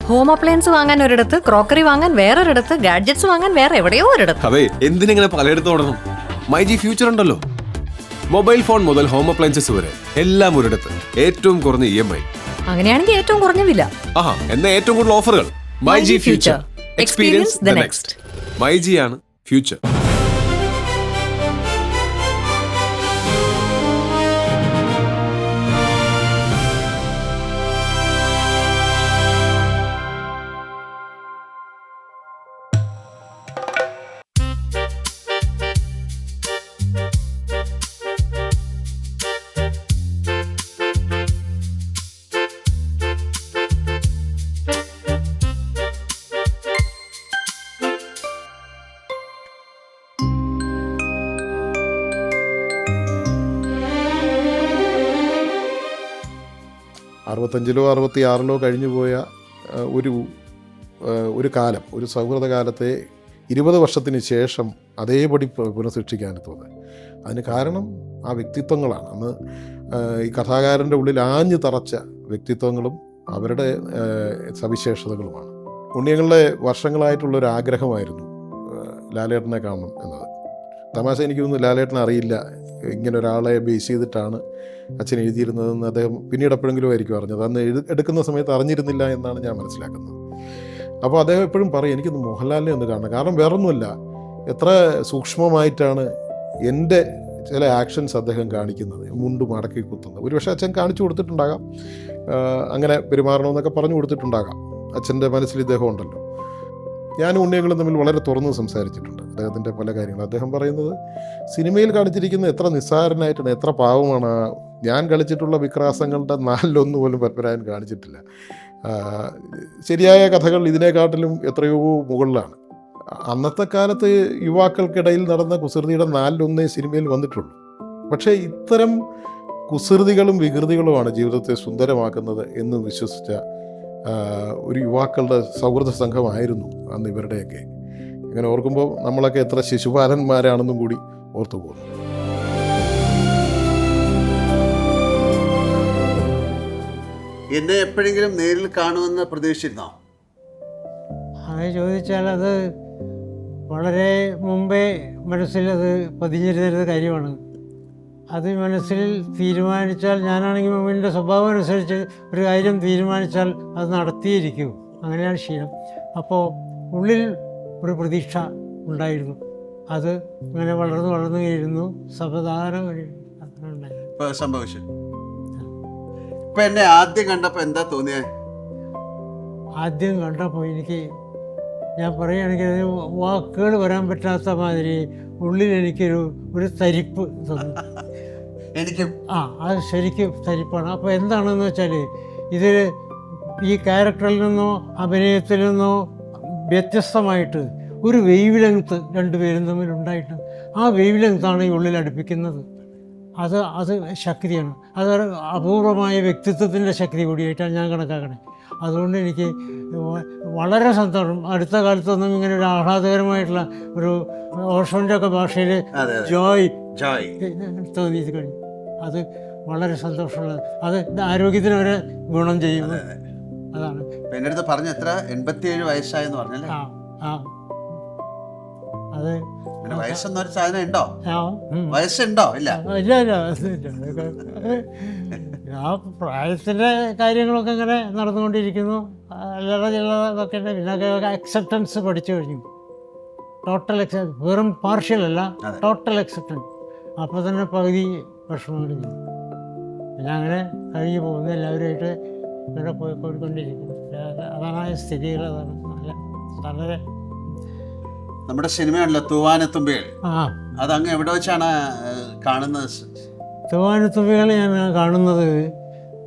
Home appliance വാങ്ങാൻ ഒരിടത്ത്, crockery വാങ്ങാൻ വേറൊരിടത്ത്, ഗാഡ്ജറ്റ്സ് വാങ്ങാൻ വേറെ എവിടെയോ ഒരിടത്ത്. അതെ, എന്തിനെങ്ങനെ പലയിടത്തും ഓടണം? മൈജി ഫ്യൂച്ചർ ഉണ്ടല്ലോ. മൊബൈൽ ഫോൺ മുതൽ ഹോം അപ്ലയൻസസ് വരെ എല്ലാം ഒരിടത്ത്. ഏറ്റവും കുറഞ്ഞ EMI. അങ്ങനെയാണെങ്കിൽ ഏറ്റവും കുറഞ്ഞ വില. ആഹാ, എന്നാ ഏറ്റവും കൂടുതൽ ഓഫറുകൾ. MyG future. Experience the next. MyG ആണ് ഫ്യൂച്ചർ. അറുപത്തഞ്ചിലോ 66 കഴിഞ്ഞു പോയ ഒരു കാലം, ഒരു സൗഹൃദ കാലത്തെ 20 വർഷത്തിന് ശേഷം അതേപടി പുനഃസൃഷ്ടിക്കാൻ തോന്നുന്നത്. അതിന് കാരണം ആ വ്യക്തിത്വങ്ങളാണ്. അന്ന് ഈ കഥാകാരൻ്റെ ഉള്ളിൽ ആഞ്ഞു തറച്ച വ്യക്തിത്വങ്ങളും അവരുടെ സവിശേഷതകളുമാണ്. ഉണ്ണിയങ്ങളുടെ വർഷങ്ങളായിട്ടുള്ളൊരു ആഗ്രഹമായിരുന്നു ലാലേട്ടനെ കാണണം എന്നത്. തമാശ എനിക്ക് തോന്നുന്നു ലാലേട്ടനെ അറിയില്ല ഇങ്ങനെ ഒരാളെ ബേസ് ചെയ്തിട്ടാണ് അച്ഛൻ എഴുതിയിരുന്നതെന്ന് അദ്ദേഹം പിന്നീട് എപ്പോഴെങ്കിലും ആയിരിക്കും അറിഞ്ഞത്. അന്ന് എടുക്കുന്ന സമയത്ത് അറിഞ്ഞിരുന്നില്ല എന്നാണ് ഞാൻ മനസ്സിലാക്കുന്നത്. അപ്പോൾ അദ്ദേഹം എപ്പോഴും പറയും എനിക്കൊന്ന് മോഹൻലാലിനെ ഒന്ന് കാണണം. കാരണം വേറൊന്നുമല്ല, എത്ര സൂക്ഷ്മമായിട്ടാണ് എൻ്റെ ചില ആക്ഷൻസ് അദ്ദേഹം കാണിക്കുന്നത്, മുണ്ട് മടക്കി കുത്തുന്നത്. ഒരുപക്ഷെ അച്ഛൻ കാണിച്ചു കൊടുത്തിട്ടുണ്ടാകാം, അങ്ങനെ പെരുമാറണമെന്നൊക്കെ പറഞ്ഞു കൊടുത്തിട്ടുണ്ടാകാം. അച്ഛൻ്റെ മനസ്സിൽ ഇദ്ദേഹം ഉണ്ടല്ലോ. ഞാനും ഉണ്ണിയങ്ങളും തമ്മിൽ വളരെ തുറന്ന് സംസാരിച്ചിട്ടുണ്ട് അദ്ദേഹത്തിൻ്റെ പല കാര്യങ്ങളും. അദ്ദേഹം പറയുന്നത് സിനിമയിൽ കാണിച്ചിരിക്കുന്ന എത്ര നിസ്സാരനായിട്ടാണ്, എത്ര പാവമാണ്. ഞാൻ കളിച്ചിട്ടുള്ള വിക്രാസങ്ങളുടെ 4-1 പോലും പത്മരാജൻ കാണിച്ചിട്ടില്ല. ശരിയായ കഥകൾ ഇതിനെക്കാട്ടിലും എത്രയോ മുകളിലാണ്. അന്നത്തെ കാലത്ത് യുവാക്കൾക്കിടയിൽ നടന്ന കുസൃതിയുടെ 4-1 സിനിമയിൽ വന്നിട്ടുള്ളൂ. പക്ഷേ ഇത്തരം കുസൃതികളും വികൃതികളുമാണ് ജീവിതത്തെ സുന്ദരമാക്കുന്നത് എന്ന് വിശ്വസിച്ച ഒരു യുവാക്കളുടെ സൗഹൃദ സംഘമായിരുന്നു അന്ന് ഇവരുടെയൊക്കെ. ഇങ്ങനെ ഓർക്കുമ്പോൾ നമ്മളൊക്കെ എത്ര ശിശുപാലന്മാരാണെന്നും കൂടി ഓർത്തു പോകുന്നു. എന്നെ എപ്പോഴെങ്കിലും നേരിൽ കാണുമെന്ന് പ്രതീക്ഷിച്ചിരുന്നോ? അത് ചോദിച്ചാൽ അത് വളരെ മുമ്പേ മനസ്സിൽ അത് പതിഞ്ഞിരുന്നൊരു കാര്യമാണ്. അത് മനസ്സിൽ തീരുമാനിച്ചാൽ, ഞാനാണെങ്കിൽ എൻ്റെ സ്വഭാവം അനുസരിച്ച് ഒരു കാര്യം തീരുമാനിച്ചാൽ അത് നടത്തിയിരിക്കും, അങ്ങനെയാണ് ശീലം. അപ്പോൾ ഉള്ളിൽ ഒരു പ്രതീക്ഷ ഉണ്ടായിരുന്നു. അത് ഇങ്ങനെ വളർന്നു ഇരുന്നു. സാവധാനം ഇപ്പോൾ സംഭവിച്ചു. ഇപ്പം എന്നെ ആദ്യം കണ്ടപ്പോൾ എന്താ തോന്നിയത്? ആദ്യം കണ്ടപ്പോൾ ഞാൻ പറയുകയാണെങ്കിൽ വാക്കുകൾ വരാൻ പറ്റാത്ത മാതിരി ഉള്ളിൽ ഒരു തരിപ്പ് തോന്നി. അത് ശരിക്കും തരിപ്പാണ്. അപ്പോൾ എന്താണെന്ന് വെച്ചാൽ ഇതിൽ ഈ ക്യാരക്ടറിൽ നിന്നോ അഭിനയത്തിൽ നിന്നോ വ്യത്യസ്തമായിട്ട് ഒരു വേവ് ലെങ്ത്ത് രണ്ടുപേരും തമ്മിലുണ്ടായിട്ട് ആ വേവ് ലെങ്ത്താണ് ഈ ഉള്ളിൽ അടുപ്പിക്കുന്നത്. അത് ശക്തിയാണ്. അത് അപൂർവമായ വ്യക്തിത്വത്തിൻ്റെ ശക്തി കൂടിയായിട്ടാണ് ഞാൻ കണക്കാക്കണേ. അതുകൊണ്ട് എനിക്ക് വളരെ സന്തോഷം. അടുത്ത കാലത്തൊന്നും ഇങ്ങനെ ഒരു ആഹ്ലാദകരമായിട്ടുള്ള ഒരു ഓഷോൻ്റെ ഒക്കെ ഭാഷയിൽ ജോയ് തോന്നിയത് കഴിഞ്ഞു. അത് വളരെ സന്തോഷമുള്ളത്. അത് ആരോഗ്യത്തിന് വരെ ഗുണം ചെയ്യുന്നു. അതാണ് എൻ്റെ അടുത്ത് പറഞ്ഞു. എത്ര 87 വയസ്സായെന്ന് പറഞ്ഞല്ലേ? അത് വയസ്സൊന്നൊരു സാധനം ഉണ്ടോ? വയസ്സുണ്ടോ? ഇല്ല. ആ പ്രായത്തിൻ്റെ കാര്യങ്ങളൊക്കെ ഇങ്ങനെ നടന്നുകൊണ്ടിരിക്കുന്നു. അല്ലാതെ ചിലതൊക്കെ ഉണ്ട്. പിന്നെ അക്സെപ്റ്റൻസ് പഠിച്ചു കഴിഞ്ഞു. ടോട്ടൽ വെറും പാർഷ്യൽ അല്ല, ടോട്ടൽ അക്സെപ്റ്റൻസ്. അപ്പോൾ തന്നെ പകുതി വിഷമം കഴിഞ്ഞു. പിന്നെ അങ്ങനെ കഴിഞ്ഞു പോകുന്നു. എല്ലാവരുമായിട്ട് ഇങ്ങനെ പോയിക്കൊണ്ടിരിക്കുന്നു. അതാണ് സ്ഥിതികൾ. അതാണ് വളരെ നമ്മുടെ സിനിമയാണല്ലോ തൂവാനത്തുമ്പികൾ. അതങ്ങ് എവിടെ വെച്ചാണ് കാണുന്നത്? തൂവാനത്തുമ്പികൾ ഞാൻ കാണുന്നത്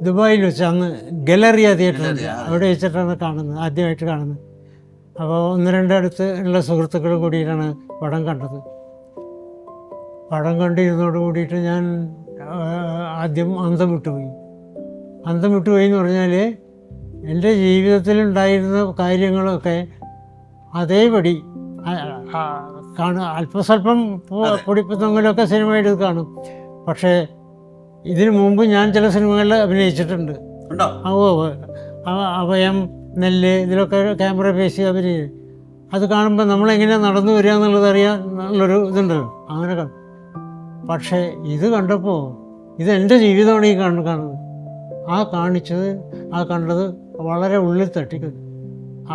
ദുബായിൽ വെച്ച്. അന്ന് ഗലറിയ തിയേറ്ററിൽ അവിടെ വെച്ചിട്ടാണ് ആദ്യമായിട്ട് കാണുന്നത്. അപ്പോൾ 1-2 അടുത്ത് ഉള്ള സുഹൃത്തുക്കൾ കൂടിയിട്ടാണ് പടം കണ്ടത്. പടം കണ്ടിരുന്നതോട് കൂടിയിട്ട് ഞാൻ ആദ്യം അന്തം വിട്ടുപോയി എന്ന് പറഞ്ഞാൽ എൻ്റെ ജീവിതത്തിലുണ്ടായിരുന്ന കാര്യങ്ങളൊക്കെ അതേപടി അല്പസ്വല്പം പൊടിപ്പത്തൊങ്ങലൊക്കെ സിനിമയിൽ കാണും. പക്ഷേ ഇതിനു മുമ്പ് ഞാൻ ചില സിനിമകളിൽ അഭിനയിച്ചിട്ടുണ്ട്. അഭയം, നെല്ല് ഇതിലൊക്കെ ക്യാമറ പേശി അവർ അത് കാണുമ്പോൾ നമ്മളെങ്ങനെയാണ് നടന്നു വരിക എന്നുള്ളത് അറിയാൻ ഉള്ളൊരു ഇതുണ്ടല്ലോ, അങ്ങനെ കാണും. പക്ഷേ ഇത് കണ്ടപ്പോൾ ഇത് എൻ്റെ ജീവിതമാണ് ഈ കാണുന്നത്. ആ കണ്ടത് വളരെ ഉള്ളിൽ തട്ടിക്കുന്നു.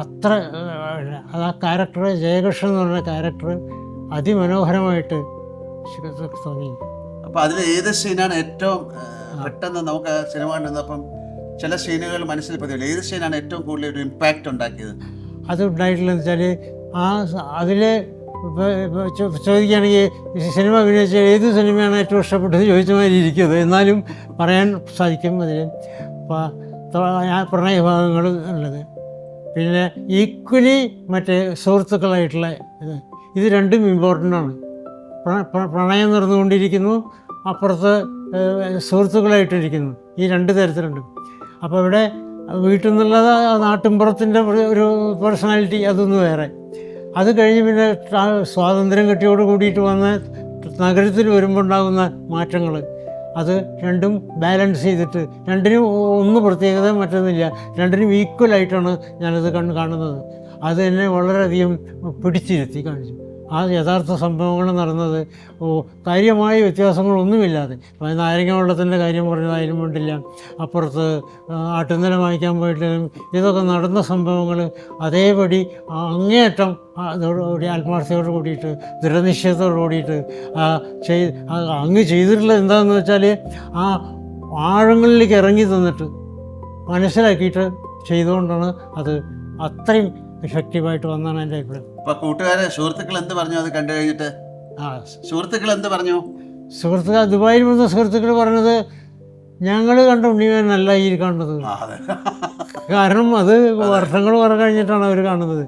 അത്ര അത് ആ ക്യാരക്ടർ, ജയകൃഷ്ണൻ എന്ന് പറഞ്ഞ ക്യാരക്ടർ അതിമനോഹരമായിട്ട് തോന്നി. അപ്പൊ അതിൽ ഏത് സീനാണ് ഏറ്റവും പെട്ടെന്ന് നമുക്ക് സിനിമ കണ്ടുവന്നപ്പം ചില സീനുകൾ മനസ്സിൽ പതിവില്ല, ഏത് സീനാണ് ഏറ്റവും കൂടുതൽ ഒരു ഇമ്പാക്റ്റ് ഉണ്ടാക്കിയത്? അത് ഉണ്ടായിട്ടുള്ളതെന്ന് വെച്ചാൽ അതിൽ ചോദിക്കുകയാണെങ്കിൽ സിനിമ അഭിനയിച്ച ഏത് സിനിമയാണ് ഏറ്റവും ഇഷ്ടപ്പെട്ടത് ചോദിച്ച മാതിരി ഇരിക്കുന്നത്, എന്നാലും പറയാൻ സാധിക്കും. അതിൽ പ്രണയഭാഗങ്ങൾ ഉള്ളത്, പിന്നെ ഈക്വലി മറ്റേ സുഹൃത്തുക്കളായിട്ടുള്ള ഇത് രണ്ടും ഇമ്പോർട്ടൻ്റാണ്. പ്രണയം നടന്നുകൊണ്ടിരിക്കുന്നു, അപ്പുറത്ത് സുഹൃത്തുക്കളായിട്ടിരിക്കുന്നു, ഈ രണ്ട് തരത്തിലുണ്ട്. അപ്പോൾ ഇവിടെ വീട്ടിൽ നിന്നുള്ളത് നാട്ടിൻപുറത്തിൻ്റെ ഒരു പേഴ്സണാലിറ്റി, അതൊന്ന് വേറെ. അത് കഴിഞ്ഞ് പിന്നെ സ്വാതന്ത്ര്യം കിട്ടിയോട് കൂടിയിട്ട് വന്ന നഗരത്തിൽ വരുമ്പോൾ ഉണ്ടാകുന്ന മാറ്റങ്ങൾ, അത് രണ്ടും ബാലൻസ് ചെയ്തിട്ട് രണ്ടിനും ഒന്നും പ്രത്യേകത മറ്റൊന്നുമില്ല, രണ്ടിനും ഈക്വലായിട്ടാണ് ഞാനത് കാണുന്നത്. അത് എന്നെ വളരെയധികം പിടിച്ചിരുത്തി കാണിച്ചു. ആ യഥാർത്ഥ സംഭവങ്ങൾ നടന്നത് കാര്യമായ വ്യത്യാസങ്ങളൊന്നുമില്ലാതെ, നാരങ്ങ വെള്ളത്തിൻ്റെ കാര്യം പറഞ്ഞതായാലും വേണ്ടില്ല, അപ്പുറത്ത് ആട്ടുനില വാങ്ങിക്കാൻ പോയിട്ടും ഇതൊക്കെ നടന്ന സംഭവങ്ങൾ അതേപടി അങ്ങേയറ്റം അതോടുകൂടി ആത്മാർത്ഥതയോട് കൂടിയിട്ട് ദൃഢനിശ്ചയത്തോട് കൂടിയിട്ട് അങ്ങ് ചെയ്തിട്ടുള്ളത് എന്താണെന്ന് വെച്ചാൽ ആ ആഴങ്ങളിലേക്ക് ഇറങ്ങി തന്നിട്ട് മനസ്സിലാക്കിയിട്ട് ചെയ്തുകൊണ്ടാണ് അത് അത്രയും എഫക്റ്റീവായിട്ട് വന്നാണ് എൻ്റെ അഭിപ്രായം. അപ്പൊ കൂട്ടുകാരെ, സുഹൃത്തുക്കൾ എന്ത് പറഞ്ഞു അത് കണ്ടു കഴിഞ്ഞിട്ട്? സുഹൃത്തുക്കൾ എന്ത് പറഞ്ഞു? ദുബായിൽ വന്ന സുഹൃത്തുക്കൾ പറഞ്ഞത് ഞങ്ങൾ കണ്ട ഉണ്ണിമേനല്ല ഈ കാണുന്നത്. കാരണം അത് വർഷങ്ങൾ കഴിഞ്ഞിട്ടാണ് അവർ കാണുന്നത്.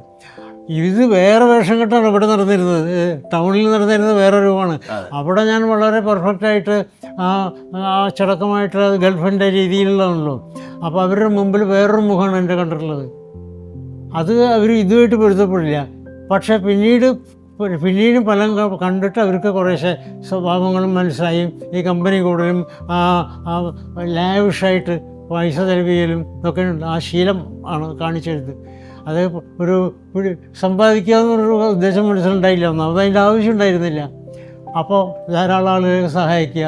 ഇത് വേറെ വേഷം കെട്ടാണ് ഇവിടെ നടന്നിരുന്നത്, ടൗണിൽ നടന്നിരുന്നത് വേറെ രൂപമാണ്. അവിടെ ഞാൻ വളരെ പെർഫെക്റ്റായിട്ട് ചടക്കമായിട്ട് ഗൾഫിൻ്റെ രീതിയിലുള്ളതാണല്ലോ. അപ്പോൾ അവരുടെ മുമ്പിൽ വേറൊരു മുഖമാണ് എൻ്റെ കണ്ടിട്ടുള്ളത്. അത് അവർ ഇതുമായിട്ട് പൊരുത്തപ്പെടില്ല. പക്ഷേ പിന്നീട് ഫലം കണ്ടിട്ട് അവർക്ക് കുറേശ്ശെ സ്വഭാവങ്ങളും മനസ്സിലായി. ഈ കമ്പനി കൂടുതലും ലാവിഷായിട്ട് പൈസ ചെലവ് ചെയ്യലും ഒക്കെ ഉണ്ട്. ആ ശീലം ആണ് കാണിച്ചെടുത്ത്. അത് ഒരു സമ്പാദിക്കുക എന്നൊരു ഉദ്ദേശം മനസ്സിലുണ്ടായില്ല, ഒന്നാമത് അതിൻ്റെ ആവശ്യം ഉണ്ടായിരുന്നില്ല. അപ്പോൾ ധാരാളം ആളുകളെ സഹായിക്കുക,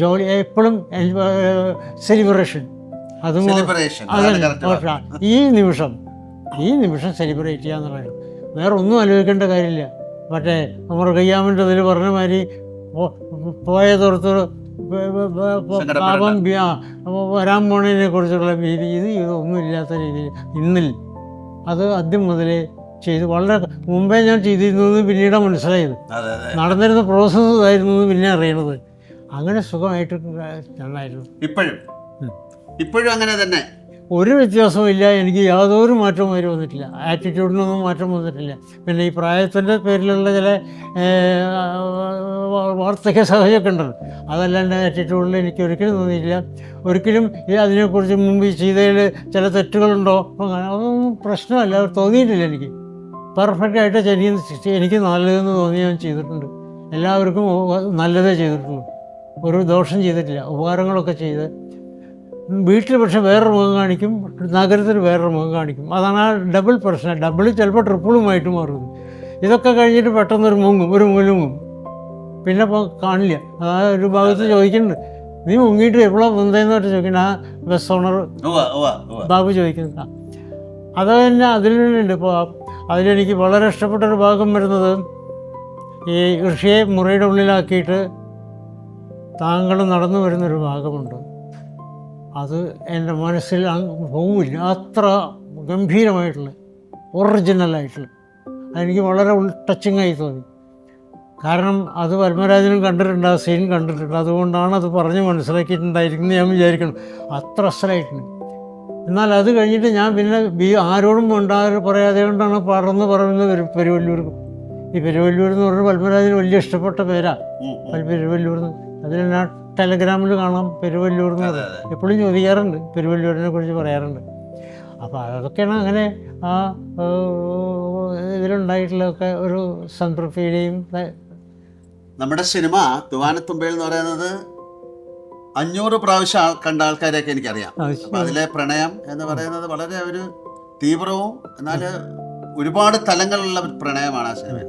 ജോലി എപ്പോഴും സെലിബ്രേഷൻ, അതും ഈ നിമിഷം സെലിബ്രേറ്റ് ചെയ്യുക എന്നുള്ളത് വേറെ ഒന്നും ആലോചിക്കേണ്ട കാര്യമില്ല. മറ്റേ നമ്മുടെ കയ്യാമിൻ്റെ അതിൽ പറഞ്ഞ മാതിരി പോയ തുറത്ത് പാപം വരാൻ പോണതിനെ കുറിച്ചുള്ള ഭീതി ഇതൊന്നും ഇല്ലാത്ത രീതിയിൽ ഇന്നിൽ അത് ആദ്യം മുതലേ ചെയ്ത് വളരെ മുമ്പേ ഞാൻ ചെയ്തിരുന്നത് പിന്നീട് മനസ്സിലായത്. നടന്നിരുന്ന പ്രോസസ്സ് ഇതായിരുന്നു പിന്നെ അറിയണത്. അങ്ങനെ സുഖമായിട്ട് നന്നായിരുന്നു. ഇപ്പോഴും അങ്ങനെ തന്നെ, ഒരു വ്യത്യാസവും ഇല്ല. എനിക്ക് യാതൊരു മാറ്റവും വരെ വന്നിട്ടില്ല, ആറ്റിറ്റ്യൂഡിനൊന്നും മാറ്റം വന്നിട്ടില്ല. പിന്നെ ഈ പ്രായത്തിൻ്റെ പേരിലുള്ള ചില വാർദ്ധക്യ സഹജമൊക്കെ ഉണ്ടല്ലോ, അതല്ലാണ്ട് ആറ്റിറ്റ്യൂഡിൽ എനിക്ക് ഒരിക്കലും തോന്നിയില്ല. ഒരിക്കലും അതിനെക്കുറിച്ച് മുമ്പ് ചെയ്തതിൽ ചില തെറ്റുകളുണ്ടോ അതൊന്നും പ്രശ്നമല്ല, തോന്നിയിട്ടില്ല. എനിക്ക് പെർഫെക്റ്റായിട്ട് എനിക്ക് നല്ലതെന്ന് തോന്നി ഞാൻ ചെയ്തിട്ടുണ്ട്. എല്ലാവർക്കും നല്ലതേ ചെയ്തിട്ടുള്ളൂ, ഒരു ദോഷം ചെയ്തിട്ടില്ല. ഉപകാരങ്ങളൊക്കെ ചെയ്ത് വീട്ടിൽ പക്ഷേ വേറൊരു മുഖം കാണിക്കും, നഗരത്തിൽ വേറൊരു മുഖം കാണിക്കും. അതാണ് ആ ഡബിൾ പ്രശ്നം. ഡബിൾ ചിലപ്പോൾ ട്രിപ്പിളുമായിട്ട് മാറുന്നത്. ഇതൊക്കെ കഴിഞ്ഞിട്ട് പെട്ടെന്നൊരു മുങ്ങും, പിന്നെ കാണില്ല. ആ ഒരു ഭാഗത്ത് ചോദിക്കുന്നുണ്ട്, നീ മുങ്ങിയിട്ട് എപ്പോഴാണ് വന്നതെന്ന് പറഞ്ഞ് ചോദിക്കുന്നത്. ആ ബസ് ഓണർ ബാബു ചോദിക്കുന്നത് അത് തന്നെ അതിലുണ്ട്. ഇപ്പോൾ അതിലെനിക്ക് വളരെ ഇഷ്ടപ്പെട്ടൊരു ഭാഗം വരുന്നത് ഈ ഋഷിയെ മുറിയുടെ ഉള്ളിലാക്കിയിട്ട് താങ്കൾ നടന്നു വരുന്നൊരു ഭാഗമുണ്ട്. അത് എൻ്റെ മനസ്സിൽ പോവില്ല, അത്ര ഗംഭീരമായിട്ടുള്ള ഒറിജിനലായിട്ടുള്ള അതെനിക്ക് വളരെ ടച്ചിങ്ങായി തോന്നി. കാരണം അത് പത്മരാജനും കണ്ടിട്ടുണ്ട്, ആ സീൻ കണ്ടിട്ടുണ്ട്. അതുകൊണ്ടാണ് അത് പറഞ്ഞ് മനസ്സിലാക്കിയിട്ടുണ്ടായിരിക്കുന്നത് ഞാൻ വിചാരിക്കണം. അത്ര അസലായിട്ടുണ്ട്. എന്നാൽ അത് കഴിഞ്ഞിട്ട് ഞാൻ പിന്നെ ആരോടും പറയാതെ കൊണ്ടാണ് പറയുന്നത് പെരുവല്ലൂർക്ക്. ഈ പെരുവല്ലൂർ എന്ന് പറഞ്ഞാൽ പത്മരാജന് വലിയ ഇഷ്ടപ്പെട്ട പേരാണ് പെരുവല്ലൂർ. അതിന് ഞാൻ ടെലഗ്രാമിൽ കാണാം പെരുവല്ലൂർ എന്ന് പറയും. എപ്പോഴും ചോദിക്കാറുണ്ട്, പെരുവല്ലൂരിനെ കുറിച്ച് പറയാറുണ്ട്. അപ്പോൾ അതൊക്കെയാണ് അങ്ങനെ ആ ഇതിലുണ്ടായിട്ടുള്ളതൊക്കെ ഒരു സംതൃപ്തിയുടെയും. നമ്മുടെ സിനിമ തൂവാനത്തുമ്പയിൽ എന്ന് പറയുന്നത് 500 പ്രാവശ്യം കണ്ട ആൾക്കാരെയൊക്കെ എനിക്കറിയാം. അപ്പം അതിലെ പ്രണയം എന്ന് പറയുന്നത് വളരെ ഒരു തീവ്രവും എന്നാൽ ഒരുപാട് തലങ്ങളുള്ള പ്രണയമാണ് ആ സിനിമയിൽ.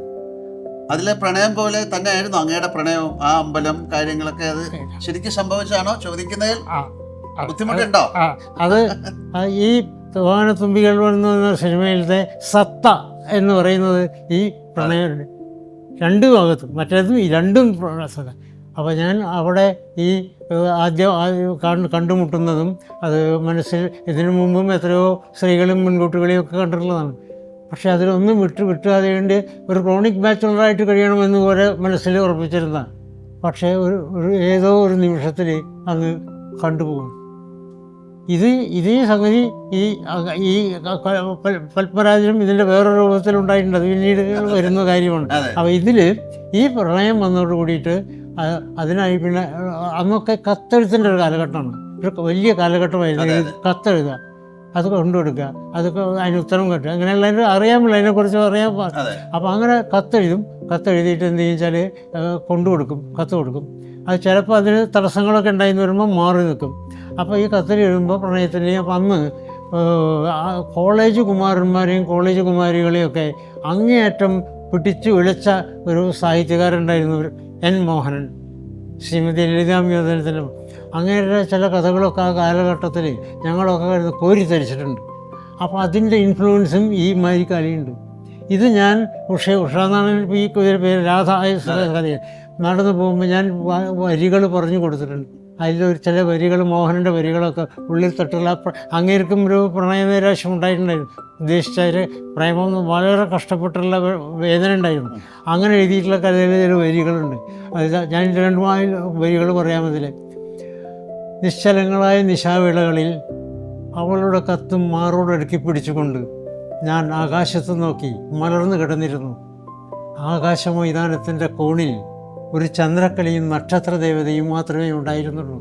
അതിലെ പ്രണയം പോലെ തന്നെയായിരുന്നു അങ്ങയുടെ പ്രണയവും, ആ അമ്പലം കാര്യങ്ങളൊക്കെ അത് ശരിക്കും സംഭവിച്ചാണോ ചോദിക്കുന്നതിൽ ബുദ്ധിമുട്ടുണ്ടോ? അത് ഈ വാനത്തുമ്പികൾ എന്ന സിനിമയിലത്തെ സത്ത എന്ന് പറയുന്നത് ഈ പ്രണയം രണ്ട് ഭാഗത്തും, മറ്റേതും ഈ രണ്ടും സത്ത. അപ്പോൾ ഞാൻ അവിടെ ഈ ആദ്യം കണ്ടുമുട്ടുന്നതും അത് മനസ്സിൽ ഇതിനു മുമ്പും എത്രയോ സ്ത്രീകളും പെൺകുട്ടികളെയും ഒക്കെ കണ്ടിട്ടുള്ളതാണ്. പക്ഷേ അതിലൊന്നും വിട്ട് അതുകൊണ്ട് ഒരു ക്രോണിക് ബാച്ചുലറായിട്ട് കഴിയണമെന്ന് പോലെ മനസ്സിൽ ഉറപ്പിച്ചിരുന്നതാണ്. പക്ഷേ ഒരു ഏതോ ഒരു നിമിഷത്തിൽ അങ്ങ് കണ്ടുപോകും. ഇതേ സംഗതി ഈ പത്മരാജനും ഇതിൻ്റെ വേറൊരു രൂപത്തിലുണ്ടായിട്ടുണ്ട്. അത് പിന്നീട് വരുന്ന കാര്യമാണ്. അപ്പോൾ ഇതിൽ ഈ പ്രണയം വന്നതോട് കൂടിയിട്ട് അതിനായി പിന്നെ അന്നൊക്കെ കത്തെഴുത്തിൻ്റെ ഒരു കാലഘട്ടമാണ്, ഒരു വലിയ കാലഘട്ടമായിരുന്നു. കത്തെഴുതുക, അത് കൊണ്ടുകൊടുക്കുക, അതൊക്കെ അതിന് ഉത്തരം കിട്ടുക, അങ്ങനെയുള്ള അറിയാമല്ലോ, അതിനെക്കുറിച്ച് അറിയാൻ. അപ്പോൾ അങ്ങനെ കത്തെഴുതിയിട്ട് എന്ത് വെച്ചാൽ കത്ത് കൊടുക്കും. അത് ചിലപ്പോൾ അതിന് തടസ്സങ്ങളൊക്കെ ഉണ്ടായിന്ന് വരുമ്പോൾ മാറി നിൽക്കും. അപ്പോൾ ഈ കത്തിൽ എഴുതുമ്പോൾ പ്രണയത്തിൻ്റെയും അപ്പം അന്ന് കോളേജ് കുമാരന്മാരെയും കോളേജ് കുമാരികളെയൊക്കെ അങ്ങേയറ്റം പിടിച്ചു വിളിച്ച ഒരു സാഹിത്യകാരുണ്ടായിരുന്നു എൻ മോഹനൻ. ശ്രീമതി ലളിതാംബികത്തിലും അങ്ങനെയുള്ള ചില കഥകളൊക്കെ ആ കാലഘട്ടത്തിൽ ഞങ്ങളൊക്കെ കോരിത്തരിച്ചിട്ടുണ്ട്. അപ്പോൾ അതിൻ്റെ ഇൻഫ്ലുവൻസും ഈ മാരിക്കാലിയുണ്ട്. ഇത് ഞാൻ ഉഷ എന്നാണ് ഈ പേര്, രാധ കഥയിൽ നടന്നു പോകുമ്പോൾ ഞാൻ വരികൾ പറഞ്ഞു കൊടുത്തിട്ടുണ്ട്. അതിലൊരു ചില വരികൾ, മോഹനൻ്റെ വരികളൊക്കെ ഉള്ളിൽ തട്ടുള്ള അങ്ങേർക്കും ഒരു പ്രണയനൈരാശ്യം ഉണ്ടായിട്ടുണ്ടായിരുന്നു. ഉദ്ദേശിച്ചവർ പ്രേമം വളരെ കഷ്ടപ്പെട്ടുള്ള വേദന ഉണ്ടായിരുന്നു. അങ്ങനെ എഴുതിയിട്ടുള്ള കഥയിൽ ചില വരികളുണ്ട്. അത് ഞാൻ 2 വരികൾ പറയാമതിൽ. നിശ്ചലങ്ങളായ നിശാവേളകളിൽ അവളുടെ കത്തും മാറോടടുക്കി പിടിച്ചുകൊണ്ട് ഞാൻ ആകാശത്ത് നോക്കി മലർന്നു കിടന്നിരുന്നു. ആകാശ മൈതാനത്തിൻ്റെ കോണിൽ ഒരു ചന്ദ്രക്കലയും നക്ഷത്രദേവതയും മാത്രമേ ഉണ്ടായിരുന്നുള്ളൂ.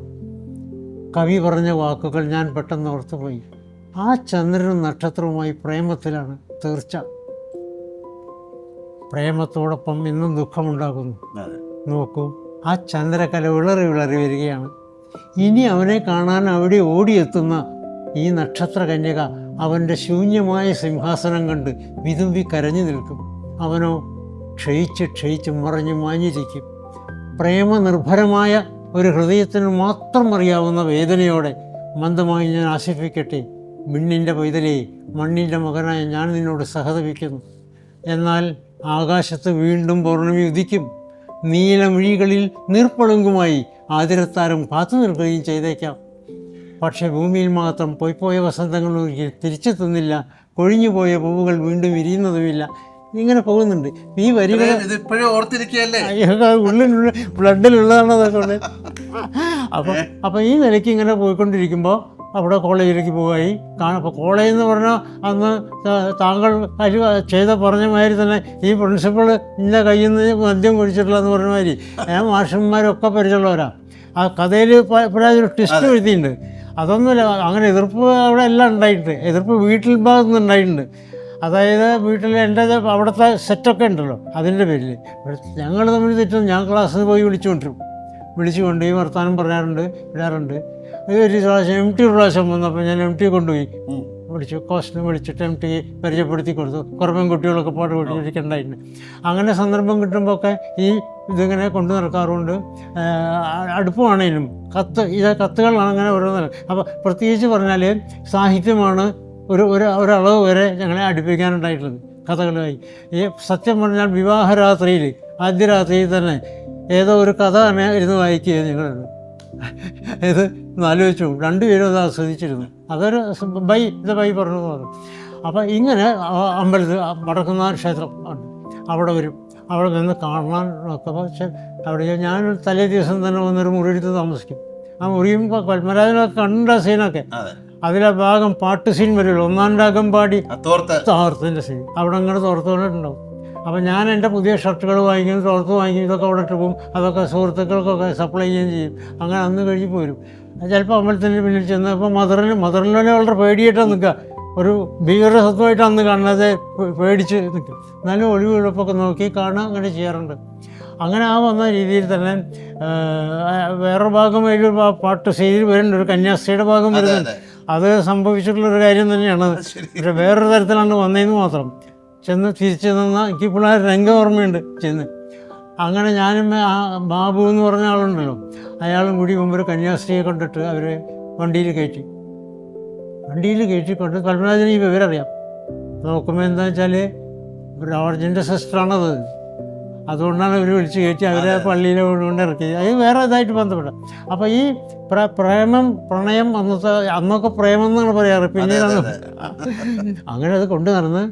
കവി പറഞ്ഞ വാക്കുകൾ ഞാൻ പെട്ടെന്ന് ഓർത്തുപോയി. ആ ചന്ദ്രനും നക്ഷത്രവുമായി പ്രേമത്തിലാണ് തീർച്ച. പ്രേമത്തോടൊപ്പം ഇന്നും ദുഃഖമുണ്ടാകുന്നു. നോക്കൂ, ആ ചന്ദ്രകല വിളറി വരികയാണ്. ഇനി അവനെ കാണാൻ അവിടെ ഓടിയെത്തുന്ന ഈ നക്ഷത്ര കന്യക അവൻ്റെ ശൂന്യമായ സിംഹാസനം കണ്ട് വിതുമ്പി കരഞ്ഞു നിൽക്കും. അവനോ ക്ഷയിച്ച് മറഞ്ഞു മാഞ്ഞിരിക്കും. പ്രേമനിർഭരമായ ഒരു ഹൃദയത്തിന് മാത്രം അറിയാവുന്ന വേദനയോടെ മന്ദമായി ഞാൻ ആശിപ്പിക്കട്ടെ, മിണ്ണിൻ്റെ പൈതലേ, മണ്ണിൻ്റെ മകനായ ഞാൻ നിന്നോട് സഹതപിക്കുന്നു. എന്നാൽ ആകാശത്ത് വീണ്ടും പൗർണമി ഉദിക്കും. നീലമിഴികളിൽ നീർപ്പളുങ്കുമായി ആതിരത്താരം കാത്തു നിൽക്കുകയും ചെയ്തേക്കാം. പക്ഷേ ഭൂമിയിൽ മാത്രം പോയ വസന്തങ്ങൾ തിരിച്ചെത്തുന്നില്ല, കൊഴിഞ്ഞുപോയ പൂവുകൾ വീണ്ടും വിരിയുന്നതുമില്ല. ഇങ്ങനെ പോകുന്നുണ്ട്. ഈ വരികൾ ഉള്ളിലുള്ള ബ്ലഡിലുള്ളതാണ് അതൊക്കെ. അപ്പോൾ ഈ നിലയ്ക്ക് ഇങ്ങനെ പോയിക്കൊണ്ടിരിക്കുമ്പോൾ അവിടെ കോളേജിലേക്ക് പോയി അപ്പോൾ കോളേജ് എന്ന് പറഞ്ഞാൽ അന്ന് താങ്കൾ ചെയ്ത പറഞ്ഞ മാതിരി തന്നെ ഈ പ്രിൻസിപ്പൾ ഇന്ന കയ്യിൽ നിന്ന് മദ്യം കുടിച്ചിട്ടുള്ളതെന്ന് പറഞ്ഞ മാതിരി മാഷന്മാരൊക്കെ പരിചയമുള്ളവരാണ്. ആ കഥയിൽ ഒരു ട്വിസ്റ്റ് എഴുതിയിട്ടുണ്ട്. അതൊന്നുമില്ല, അങ്ങനെ എതിർപ്പ് അവിടെ എല്ലാം ഉണ്ടായിട്ടുണ്ട്. എതിർപ്പ് വീട്ടിൽ ഭാഗത്തുനിന്ന് ഉണ്ടായിട്ടുണ്ട്. അതായത് വീട്ടിൽ എൻ്റെ അവിടുത്തെ സെറ്റൊക്കെ ഉണ്ടല്ലോ, അതിൻ്റെ പേരിൽ ഞങ്ങൾ തമ്മിൽ തെറ്റും. ഞാൻ ക്ലാസ്സിൽ പോയി വിളിച്ചുകൊണ്ട് ഈ വർത്തമാനം വിടാറുണ്ട്. ഒരു പ്രാവശ്യം MT പ്രാവശ്യം വന്നപ്പോൾ ഞാൻ MT കൊണ്ടുപോയി കോസ്റ്റിനെ വിളിച്ചിട്ട് MT പരിചയപ്പെടുത്തി കൊടുത്തു. കുറേ പെൺകുട്ടികളൊക്കെ പാട്ട് പഠിപ്പിച്ചിട്ടുണ്ടായിട്ടുണ്ട്. അങ്ങനെ സന്ദർഭം കിട്ടുമ്പോഴൊക്കെ ഈ ഇതിങ്ങനെ കൊണ്ടു നടക്കാറുണ്ട്. അടുപ്പമാണേലും കത്തുകളാണ് അങ്ങനെ ഓരോന്ന്. അപ്പോൾ പ്രത്യേകിച്ച് പറഞ്ഞാൽ സാഹിത്യമാണ് ഒരളവ് വരെ ഞങ്ങളെ അടുപ്പിക്കാനുണ്ടായിട്ടുള്ളത് കഥകളുമായി. ഈ സത്യം പറഞ്ഞാൽ വിവാഹരാത്രിയിൽ ആദ്യ രാത്രിയിൽ തന്നെ ഏതോ ഒരു കഥ തന്നെ ഇരുന്ന് വായിക്കുക നിങ്ങളുണ്ട്. ഇത് ആലോചിച്ചു, രണ്ടുപേരും അത് ആസ്വദിച്ചിരുന്നു. അതൊരു ബൈ പറഞ്ഞു പറഞ്ഞു. അപ്പോൾ ഇങ്ങനെ അമ്പലത്തിൽ വടക്കുന്നാഥ ക്ഷേത്രം ഉണ്ട്, അവിടെ വരും. അവിടെ നിന്ന് കാണാൻ നോക്കുമ്പോൾ അവിടെ ഞാൻ തലേ ദിവസം തന്നെ വന്നൊരു മുറിയെടുത്ത് താമസിക്കും. ആ മുറിയും പത്മരാജനൊക്കെ കണ്ട സീനൊക്കെ അതിലെ ഭാഗം പാട്ട് സീൻ വരുമല്ലോ, 1-ാം രാഗം പാടി തോർത്തിൻ്റെ സീൻ അവിടെ അങ്ങനെ തോർത്തുകൊണ്ടിട്ടുണ്ടാവും. അപ്പോൾ ഞാൻ എൻ്റെ പുതിയ ഷർട്ടുകൾ വാങ്ങിക്കും, തോർത്ത് വാങ്ങിക്കും, ഇതൊക്കെ അവിടെ ഇട്ട് പോകും. അതൊക്കെ സുഹൃത്തുക്കൾക്കൊക്കെ സപ്ലൈ ചെയ്യുകയും ചെയ്യും. അങ്ങനെ അന്ന് കഴിഞ്ഞ് പോരും. ചിലപ്പോൾ അമ്പലത്തിൻ്റെ പിന്നിൽ ചെന്നപ്പോൾ മദറിനെ വളരെ പേടിയായിട്ടാണ് നിൽക്കുക. ഒരു ഭീകരസത്വമായിട്ട് അന്ന് കാണാതെ പേടിച്ച് നിൽക്കും. എന്നാലും ഒളിവ് എളുപ്പമൊക്കെ നോക്കി കാണുക, അങ്ങനെ ചെയ്യാറുണ്ട്. അങ്ങനെ ആ വന്ന രീതിയിൽ തന്നെ വേറെ ഭാഗം ഒരു പാട്ട് സീരിയൽ വരുന്നുണ്ട്, ഒരു കന്യാസ്ത്രീയുടെ ഭാഗം വരുന്നുണ്ട്. അത് സംഭവിച്ചിട്ടുള്ളൊരു കാര്യം തന്നെയാണ്. പക്ഷെ വേറൊരു തരത്തിലാണ് വന്നതെന്ന് മാത്രം. ചെന്ന് തിരിച്ചു നിന്ന് എനിക്കിപ്പോൾ ആ രംഗം ഓർമ്മയുണ്ട്. ചെന്ന് അങ്ങനെ ഞാനും ആ ബാബു എന്ന് പറഞ്ഞ ആളുണ്ടല്ലോ, അയാളും കൂടി മുമ്പ് കന്യാസ്ത്രീയെ കൊണ്ടിട്ട് അവർ വണ്ടിയിൽ കയറ്റിക്കൊണ്ട് പത്മരാജന് ഈ വിവരം അറിയാം. നോക്കുമ്പോൾ എന്താ വെച്ചാൽ ജോർജിൻ്റെ സിസ്റ്ററാണത്. അതുകൊണ്ടാണ് അവർ വിളിച്ച് കയറ്റി അവരെ പള്ളിയിൽ കൊണ്ട് ഇറക്കി. അത് വേറെ ഇതായിട്ട് ബന്ധപ്പെട്ട. അപ്പോൾ ഈ പ്രണയം അന്നൊക്കെ പ്രേമം എന്നാണ് പറയാറ്. പിന്നീട് അങ്ങനെ അത് കൊണ്ടു നടന്ന്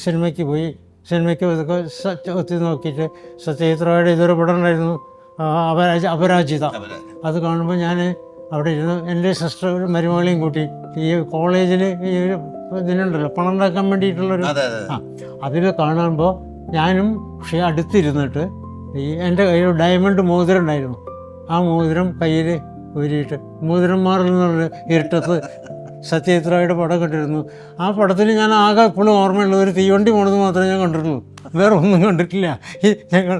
സിനിമയ്ക്ക് പോയി. സിനിമയ്ക്ക് ഇതൊക്കെ ഒത്തി നോക്കിയിട്ട് സത്യജിത്രയുടെ ഇതൊരു പടം ഉണ്ടായിരുന്നു, അപരാജിത. അത് കാണുമ്പോൾ ഞാൻ അവിടെ ഇരുന്ന് എൻ്റെ സിസ്റ്റർ മരുമകളെയും കൂട്ടി ഈ കോളേജിൽ ഈ ഒരു ഇതിനുണ്ടല്ലോ പണം ഉണ്ടാക്കാൻ വേണ്ടിയിട്ടുള്ളൊരു അതിൽ കാണുമ്പോൾ ഞാനും പക്ഷേ അടുത്തിരുന്നിട്ട് എൻ്റെ കയ്യിൽ ഡയമണ്ട് മോതിരം ഉണ്ടായിരുന്നു. ആ മോതിരം കയ്യിൽ ഊരിയിട്ട് മോതിരം മാറുന്ന ഇരുട്ടത്ത് സത്യജിത്രയുടെ പടം കണ്ടിരുന്നു. ആ പടത്തിൽ ഞാൻ ആകെ ഇപ്പോഴും ഓർമ്മയുള്ളത് ഒരു തീവണ്ടി പോണത് മാത്രമേ ഞാൻ കണ്ടിട്ടുള്ളൂ, വേറെ ഒന്നും കണ്ടിട്ടില്ല. ഞങ്ങൾ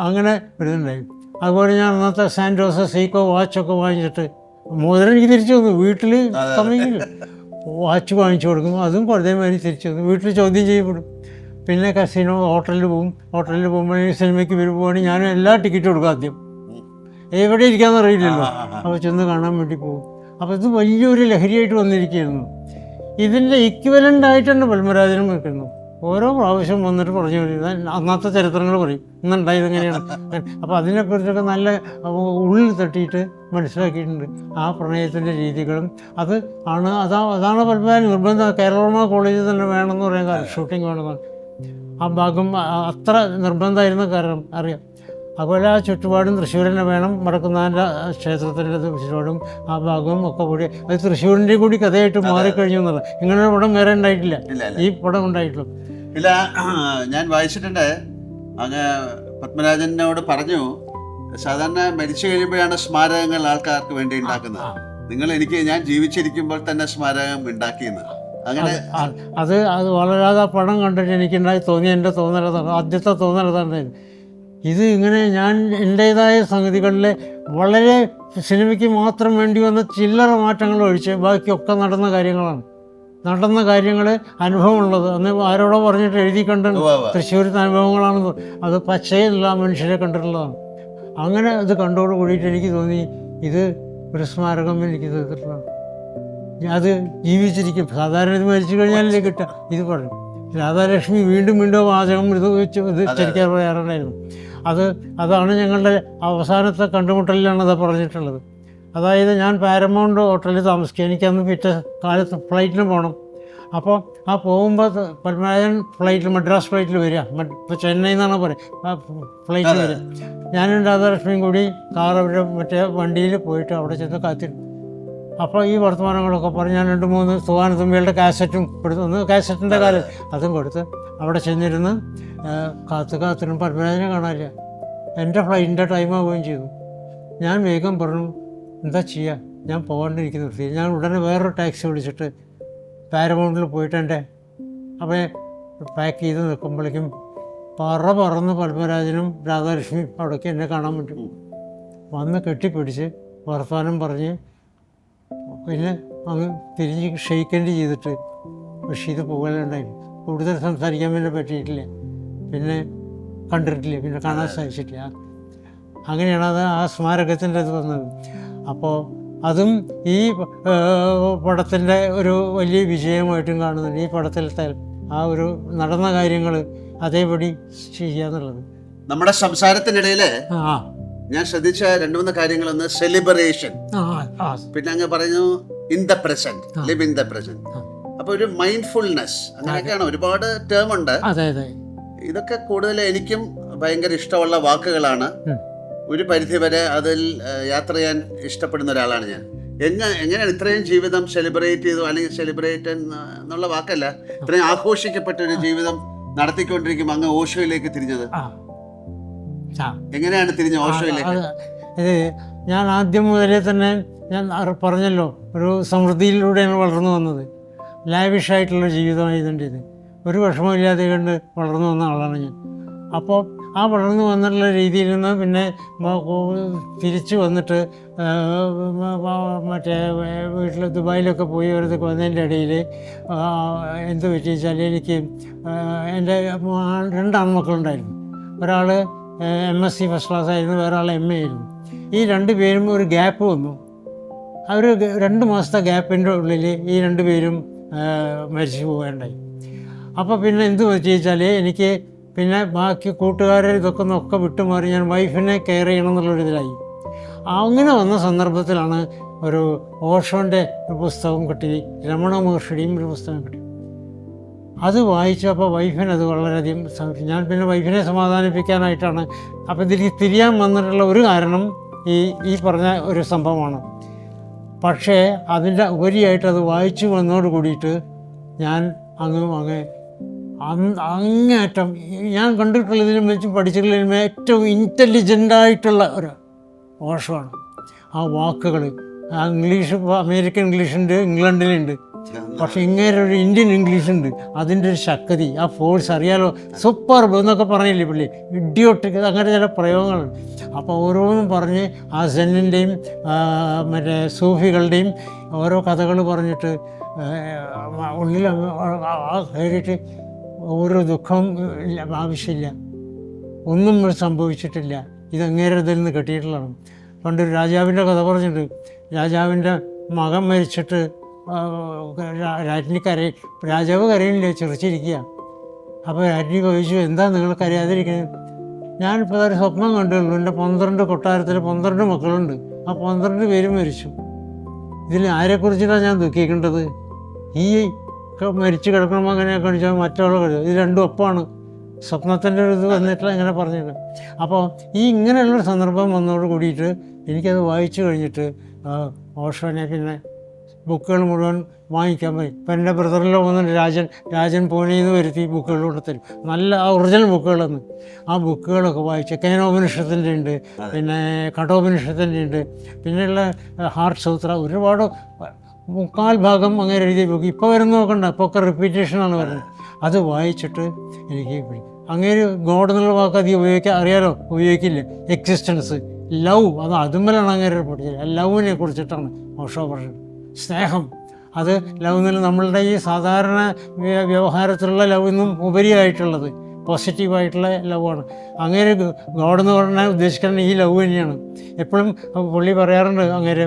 അങ്ങനെ ഒരിതുണ്ടായി. അതുപോലെ ഞാൻ അന്നത്തെ സാൻഡോസ് സീക്കോ വാച്ചൊക്കെ വാങ്ങിച്ചിട്ട് മോതിരം എനിക്ക് തിരിച്ചു വന്നു. വീട്ടിൽ സമയമില്ല, വാച്ച് വാങ്ങിച്ചു കൊടുക്കും, അതും അതേമാതിരി തിരിച്ചു വന്നു. വീട്ടിൽ ചോദ്യം ചെയ്യപ്പെടും. പിന്നെ കസിനോ ഹോട്ടലിൽ പോകുമ്പോൾ സിനിമയ്ക്ക് വരുമ്പോഴാണെങ്കിൽ ഞാനും എല്ലാ ടിക്കറ്റും കൊടുക്കും. ആദ്യം എവിടെ ഇരിക്കാമെന്ന് അറിയില്ലല്ലോ, അപ്പോൾ ചെന്ന് കാണാൻ വേണ്ടി പോകും. അപ്പോൾ ഇത് വലിയൊരു ലഹരിയായിട്ട് വന്നിരിക്കുകയായിരുന്നു. ഇതിൻ്റെ ഇക്വലൻ്റ് ആയിട്ടാണ് പത്മരാജനും നിൽക്കുന്നു. ഓരോ പ്രാവശ്യം വന്നിട്ട് പറഞ്ഞു അന്നത്തെ ചരിത്രങ്ങൾ പറയും, ഇന്നുണ്ടായത് എങ്ങനെയാണ്. അപ്പോൾ അതിനെക്കുറിച്ചൊക്കെ നല്ല ഉള്ളിൽ തട്ടിയിട്ട് മനസ്സിലാക്കിയിട്ടുണ്ട്. ആ പ്രണയത്തിൻ്റെ രീതികളും അതാണ് പത്മരാജൻ നിർബന്ധം. കേരള കോളേജിൽ തന്നെ വേണമെന്ന് പറയാൻ കാരണം ഷൂട്ടിംഗ് വേണമെന്നാണ്. ആ ഭാഗം അത്ര നിർബന്ധമായിരുന്ന കാരണം അറിയാം. അതുപോലെ ആ ചുറ്റുപാടും തൃശ്ശൂർ തന്നെ വേണം. വടക്കുന്നാഥൻ്റെ ക്ഷേത്രത്തിൻ്റെ ചുറ്റുപാടും ആ ഭാഗവും ഒക്കെ കൂടി അത് തൃശ്ശൂരിൻ്റെ കൂടി കഥയായിട്ട് മാറിക്കഴിഞ്ഞു എന്നുള്ളത്. ഇങ്ങനൊരു പടം വേറെ ഉണ്ടായിട്ടില്ല, ഈ പടം ഉണ്ടായിട്ടുള്ളൂ. ഇല്ല, ഞാൻ വായിച്ചിട്ടുണ്ട്. അങ്ങ് പത്മരാജനോട് പറഞ്ഞു, സാധാരണ മരിച്ചു കഴിയുമ്പോഴാണ് സ്മാരകങ്ങൾ ആൾക്കാർക്ക് വേണ്ടി ഉണ്ടാക്കുന്നത്. ഞാൻ ജീവിച്ചിരിക്കുമ്പോൾ തന്നെ സ്മാരകം ഉണ്ടാക്കിയെന്ന്. അങ്ങനെ അത് വളരെ ആ പടം കണ്ടിട്ട് എനിക്കുണ്ടായി തോന്നിയ എൻ്റെ തോന്നലതാണ്, ആദ്യത്തെ തോന്നലതാണ്. ഇത് ഇങ്ങനെ ഞാൻ എൻ്റേതായ സംഗതികളിലെ വളരെ സിനിമയ്ക്ക് മാത്രം വേണ്ടി വന്ന ചില്ലറ മാറ്റങ്ങൾ ഒഴിച്ച് ബാക്കിയൊക്കെ നടന്ന കാര്യങ്ങൾ അനുഭവമുള്ളത്. അന്ന് ആരോടോ പറഞ്ഞിട്ട് എഴുതി കണ്ട് തൃശ്ശൂരത്തെ അനുഭവങ്ങളാണെന്ന്. അത് പച്ചയല്ല, മനുഷ്യരെ കണ്ടിട്ടുള്ളതാണ്. അങ്ങനെ ഇത് കണ്ടോട് കൂടിയിട്ട് എനിക്ക് തോന്നി ഇത് ഒരു സ്മാരകം എനിക്ക് തീർത്തിട്ടുള്ളതാണ്. അത് ജീവിച്ചിരിക്കും. സാധാരണ ഇത് മരിച്ചു കഴിഞ്ഞാലേ കിട്ടുക. ഇത് പറഞ്ഞു രാധാലക്ഷ്മി വീണ്ടും വാചകം ഇത് ചരിക്കാൻ പറയാറുണ്ടായിരുന്നു. അതാണ് ഞങ്ങളുടെ അവസാനത്തെ കണ്ടുമുട്ടലിലാണ് അത് പറഞ്ഞിട്ടുള്ളത്. അതായത് ഞാൻ പാരമൗണ്ട് ഹോട്ടലിൽ താമസിക്കുക. എനിക്കന്ന് പിറ്റേ കാലത്ത് ഫ്ലൈറ്റിന് പോകണം. അപ്പോൾ ആ പോകുമ്പോൾ പത്മരാജൻ മദ്രാസ് ഫ്ലൈറ്റിൽ വരിക. ഇപ്പോൾ ചെന്നൈയിൽ നിന്നാണ് പറയുക ആ ഫ്ലൈറ്റിൽ വരിക. ഞാനും രാധാലക്ഷ്മിയും കൂടി അവരുടെ മറ്റേ വണ്ടിയിൽ പോയിട്ട് അവിടെ ചെന്ന് കാത്തിരുന്നു. അപ്പോൾ ഈ വർത്തമാനങ്ങളൊക്കെ പറഞ്ഞ് ഞാൻ 2-3 സുഹാനത്തുമ്പികളുടെ കാസറ്റും കൊടുത്ത്, ഒന്ന് കാസറ്റിൻ്റെ കാലം അതും കൊടുത്ത് അവിടെ ചെന്നിരുന്ന് കാത്തിനും പത്മരാജനെ കാണാനില്ല. എൻ്റെ ഫ്ലൈറ്റിൻ്റെ ടൈം ആവുകയും ചെയ്തു. ഞാൻ വേഗം പറഞ്ഞു, എന്താ ചെയ്യുക, ഞാൻ പോകാണ്ടിരിക്കുന്നു. ഞാൻ ഉടനെ വേറൊരു ടാക്സി വിളിച്ചിട്ട് പാരമൗണ്ടിൽ പോയിട്ട് അപ്പോൾ പാക്ക് ചെയ്ത് നിൽക്കുമ്പോഴേക്കും പറന്ന് പത്മരാജനും രാധാലക്ഷ്മിയും അവിടേക്ക് എന്നെ കാണാൻ പറ്റും. വന്ന് കെട്ടിപ്പിടിച്ച് വർത്തമാനം പറഞ്ഞ് പിന്നെ അങ്ങ് തിരിഞ്ഞ് ഷെയ്ക്കൻഡ് ചെയ്തിട്ട് ബഷീർ പോകാനുണ്ടായി. കൂടുതൽ സംസാരിക്കാൻ പിന്നെ പറ്റിയിട്ടില്ല, പിന്നെ കണ്ടിട്ടില്ല, പിന്നെ കാണാൻ സാധിച്ചിട്ടില്ല. അങ്ങനെയാണ് അത് ആ സ്മാരകത്തിൻ്റെ ഇത് വന്നത്. അപ്പോൾ അതും ഈ പടത്തിൻ്റെ ഒരു വലിയ വിജയമായിട്ടും കാണുന്നുണ്ട്. ഈ പടത്തിലത്തെ ആ ഒരു നടന്ന കാര്യങ്ങൾ അതേപടി ചെയ്യാന്നുള്ളത്. നമ്മുടെ സംസാരത്തിനിടയിൽ ഞാൻ ശ്രദ്ധിച്ച 2-3 കാര്യങ്ങളൊന്ന് സെലിബ്രേഷൻ, പിന്നെ അങ്ങ് പറഞ്ഞു in the present, live in the present. അപ്പൊ ഒരു മൈൻഡ്ഫുൾനെസ്, അങ്ങനെയൊക്കെയാണ് ഒരുപാട് ടേം ഉണ്ട്. ഇതൊക്കെ കൂടുതൽ എനിക്കും ഭയങ്കര ഇഷ്ടമുള്ള വാക്കുകളാണ്. ഒരു പരിധിവരെ അതിൽ യാത്ര ചെയ്യാൻ ഇഷ്ടപ്പെടുന്ന ഒരാളാണ് ഞാൻ. എങ്ങനെയാണ് ഇത്രയും ജീവിതം സെലിബ്രേറ്റ് ചെയ്തു, അല്ലെങ്കിൽ സെലിബ്രേറ്റ് എന്നുള്ള വാക്കല്ല, ഇത്രയും ആഘോഷിക്കപ്പെട്ട ഒരു ജീവിതം നടത്തിക്കൊണ്ടിരിക്കുമ്പോൾ അങ്ങ് ഓഷോയിലേക്ക് തിരിഞ്ഞത് എങ്ങനെയാണ്? തിരിഞ്ഞ ഓഷോയിലേക്ക് ഇത് ഞാൻ ആദ്യം മുതലേ തന്നെ ഞാൻ പറഞ്ഞല്ലോ, ഒരു സമൃദ്ധിയിലൂടെയാണ് വളർന്നു വന്നത്. ലാവിഷായിട്ടുള്ള ജീവിതമായതുകൊണ്ട് ഇത് ഒരു വിഷമമില്ലാതെ കണ്ട് വളർന്നു വന്ന ആളാണ് ഞാൻ. അപ്പോൾ ആ വളർന്നു വന്നിട്ടുള്ള രീതിയിൽ നിന്ന് പിന്നെ തിരിച്ച് വന്നിട്ട് മറ്റേ വീട്ടിൽ ദുബായിലൊക്കെ പോയി ഒരിടത്തൊക്കെ വന്നതിൻ്റെ ഇടയിൽ എന്ത് പറ്റി വെച്ചാൽ എനിക്ക് എൻ്റെ 2 ആൺമക്കളുണ്ടായിരുന്നു. ഒരാൾ MSc ഫസ്റ്റ് ക്ലാസ് ആയിരുന്നു, വേറെ ആൾ MA ആയിരുന്നു. ഈ 2 പേരും ഒരു ഗ്യാപ്പ് വന്നു. അവർ 2 മാസത്തെ ഗ്യാപ്പിൻ്റെ ഉള്ളിൽ ഈ 2 പേരും മരിച്ചു പോകേണ്ടായി. അപ്പോൾ പിന്നെ എന്ത് പറ്റി വെച്ചാൽ എനിക്ക് പിന്നെ ബാക്കി കൂട്ടുകാരെ ഇതൊക്കെ വിട്ടുമാറി ഞാൻ വൈഫിനെ കെയർ ചെയ്യണം എന്നുള്ളൊരിതിലായി. അങ്ങനെ വന്ന സന്ദർഭത്തിലാണ് ഒരു ഓഷോൻ്റെ ഒരു പുസ്തകം കിട്ടി, രമണ മഹർഷിയുടെയും ഒരു പുസ്തകം കിട്ടി. അത് വായിച്ചപ്പോൾ വൈഫിനത് വളരെയധികം ഞാൻ പിന്നെ വൈഫിനെ സമാധാനിപ്പിക്കാനായിട്ടാണ്. അപ്പോൾ ഇതിലേക്ക് തിരിയാൻ വന്നിട്ടുള്ള ഒരു കാരണം ഈ പറഞ്ഞ ഒരു സംഭവമാണ്. പക്ഷേ അതിൻ്റെ ഉപരിയായിട്ട് അത് വായിച്ചു വന്നതോട് കൂടിയിട്ട് ഞാൻ അങ്ങേയറ്റം ഞാൻ കണ്ടിട്ടുള്ളതിനും വെച്ച് പഠിച്ചിട്ടുള്ളതിനും ഏറ്റവും ഇൻ്റലിജൻ്റായിട്ടുള്ള ഒരു ഓഷമാണ്. ആ വാക്കുകൾ ഇംഗ്ലീഷ്, അമേരിക്കൻ ഇംഗ്ലീഷുണ്ട്, ഇംഗ്ലണ്ടിലുണ്ട്, പക്ഷെ ഇങ്ങനെ ഒരു ഇന്ത്യൻ ഇംഗ്ലീഷുണ്ട്. അതിൻ്റെ ഒരു ശക്തി, ആ ഫോഴ്സ് അറിയാലോ. സൂപ്പർബ് എന്നൊക്കെ പറഞ്ഞില്ലേ പുള്ളി, ഇഡിയോട്ടിക്, അങ്ങനെ ചില പ്രയോഗങ്ങളുണ്ട്. അപ്പോൾ ഓരോന്നും പറഞ്ഞ് ആ സെന്നിൻ്റെയും മറ്റേ സൂഫികളുടെയും ഓരോ കഥകൾ പറഞ്ഞിട്ട് ഉള്ളിൽ കയറിയിട്ട് ഓരോ ദുഃഖം ആവശ്യമില്ല, ഒന്നും സംഭവിച്ചിട്ടില്ല, ഇതങ്ങേരെ ഇതിൽ നിന്ന് കെട്ടിയിട്ടുള്ളതാണ്. പണ്ടൊരു രാജാവിൻ്റെ കഥ പറഞ്ഞിട്ട്, രാജാവിൻ്റെ മകൻ മരിച്ചിട്ട് രാജ്ഞി രാജാവ് കരയില്ലേ, ചിരിച്ചിരിക്കുക. അപ്പോൾ രാജ്ഞി ചോദിച്ചു, എന്താ നിങ്ങൾ കരയാതിരിക്കുന്നത്? ഞാനിപ്പോൾ ഒരു സ്വപ്നം കണ്ടുള്ളൂ, എൻ്റെ 12 കൊട്ടാരത്തിൽ 12 മക്കളുണ്ട്, ആ 12 പേരും മരിച്ചു. ഇതിൽ ആരെക്കുറിച്ചിട്ടാണ് ഞാൻ ദുഃഖിക്കേണ്ടത്? ഈ മരിച്ചു കിടക്കണ മകനെ കാണിച്ചാൽ മറ്റുള്ള ഇത് 2 ഒപ്പമാണ്. സ്വപ്നത്തിൻ്റെ ഒരു ഇത് വന്നിട്ട് ഇങ്ങനെ പറഞ്ഞിട്ട്. അപ്പോൾ ഇങ്ങനെയുള്ളൊരു സന്ദർഭം വന്നതോട് കൂടിയിട്ട് എനിക്കത് വായിച്ചു കഴിഞ്ഞിട്ട് ഓഷോനെ പിന്നെ ബുക്കുകൾ മുഴുവൻ വാങ്ങിക്കാൻ പോയി. ഇപ്പം എൻ്റെ ബ്രദറിലോ വന്നിട്ട് രാജൻ പൂനെയിൽ നിന്ന് വരുത്തി ബുക്കുകൾ കൊടുത്തരും, നല്ല ഒറിജിനൽ ബുക്കുകളെന്ന്. ആ ബുക്കുകളൊക്കെ വായിച്ച് കേനോപനിഷത്തിൻ്റെ ഉണ്ട്, പിന്നെ കഠോപനിഷത്തിൻ്റെ ഉണ്ട്, പിന്നെയുള്ള ഹാർട്ട് സൂത്ര, ഒരുപാട് 3/4 ഭാഗം അങ്ങനെ എഴുതിയ ബുക്ക് ഇപ്പോൾ വരുന്ന നോക്കണ്ട, ഇപ്പോൾ ഒക്കെ റിപ്പീറ്റേഷനാണ് വരുന്നത്. അത് വായിച്ചിട്ട് എനിക്ക് അങ്ങനെ ഗോഡ് എന്നുള്ള വാക്ക് അധികം അറിയാലോ, ഉപയോഗിക്കില്ല. എക്സിസ്റ്റൻസ്, ലവ്, അതുമ്മലാണ് അങ്ങനെ പഠിച്ചത്. ലവിനെ കുറിച്ചിട്ടാണ് ഓഷോ പറഞ്ഞത്. സ്നേഹം, അത് ലവ് എന്നല്ല നമ്മളുടെ ഈ സാധാരണ വ്യവഹാരത്തിലുള്ള ലവ് നിന്നും ഉപരിയായിട്ടുള്ളത് പോസിറ്റീവായിട്ടുള്ള ലവാണ്. അങ്ങനെ ഗോഡ് എന്ന് പറഞ്ഞാൽ ഉദ്ദേശിക്കുന്നത് ഈ ലവ് തന്നെയാണ്. എപ്പോഴും പുള്ളി പറയാറുണ്ട്, അങ്ങനെ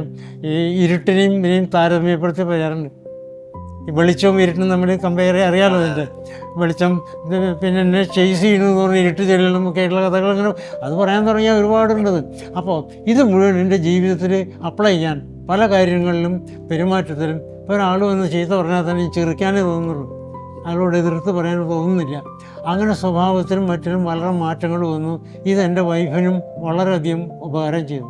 ഈ ഇരുട്ടിനെയും ഇതിനെയും താരതമ്യപ്പെടുത്തി പറയാറുണ്ട്. ഈ വെളിച്ചവും ഇരുട്ടും നമ്മൾ കമ്പയർ അറിയാമല്ലോ. അതിൻ്റെ വെളിച്ചം പിന്നെ എന്നെ ചേസ് ചെയ്യണമെന്ന് പറഞ്ഞ് ഇരുട്ട് ചെല്ലും ഒക്കെ ആയിട്ടുള്ള കഥകൾ ഇങ്ങനെ അത് പറയാൻ തുടങ്ങിയാൽ ഒരുപാടുണ്ടത്. അപ്പോൾ ഇത് മുഴുവൻ എൻ്റെ ജീവിതത്തിൽ അപ്ലൈ ചെയ്യാൻ പല കാര്യങ്ങളിലും പെരുമാറ്റത്തിലും. ഇപ്പോൾ ഒരാൾ വന്ന് ചീത്ത പറഞ്ഞാൽ തന്നെ ചെറുക്കാനേ തോന്നുന്നുള്ളൂ, അയാളോട് എതിർത്ത് പറയാൻ തോന്നുന്നില്ല. അങ്ങനെ സ്വഭാവത്തിലും മറ്റിലും വളരെ മാറ്റങ്ങൾ വന്നു. ഇതെൻ്റെ വൈഫിനും വളരെയധികം ഉപകാരം ചെയ്തു.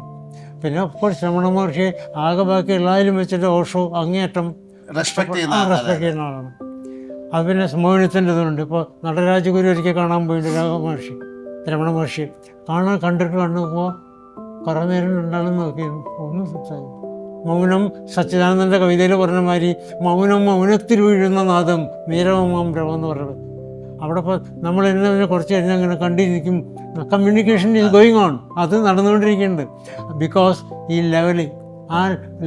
പിന്നെ അപ്പോൾ ശ്രമണ മഹർഷിയെ ആകെ ബാക്കി എല്ലാവരും വെച്ചിട്ട് ഓഷോ അങ്ങേയറ്റം റെസ്പെക്ട് ചെയ്യുന്ന ആളാണ്. അത് പിന്നെ മോഹിനിത്തിൻ്റെ ഇതുണ്ട്. ഇപ്പോൾ നടരാജഗുരു ഒരിക്കൽ കാണാൻ പോയിട്ടുണ്ട് മഹർഷി, രമണ മഹർഷി കണ്ടിട്ട് കണ്ടുപോകുമ്പോൾ കുറേ നേരം ഉണ്ടാകുന്ന നോക്കിയിരുന്നു, ഒന്നും സംസാരിക്കും. മൗനം സച്ചിദാനന്ദൻ്റെ കവിതയിൽ പറഞ്ഞ മാതിരി മൗനത്തിൽ വീഴുന്ന നാദം നീരവമാം രവം എന്ന് പറഞ്ഞത്. അവിടെ ഇപ്പോൾ നമ്മൾ എന്നെ കുറച്ച് കഴിഞ്ഞാൽ അങ്ങനെ കണ്ടിരിക്കും. കമ്മ്യൂണിക്കേഷൻ ഈസ് ഗോയിങ് ഓൺ, അത് നടന്നുകൊണ്ടിരിക്കുന്നുണ്ട്. ബിക്കോസ് ഈ ആ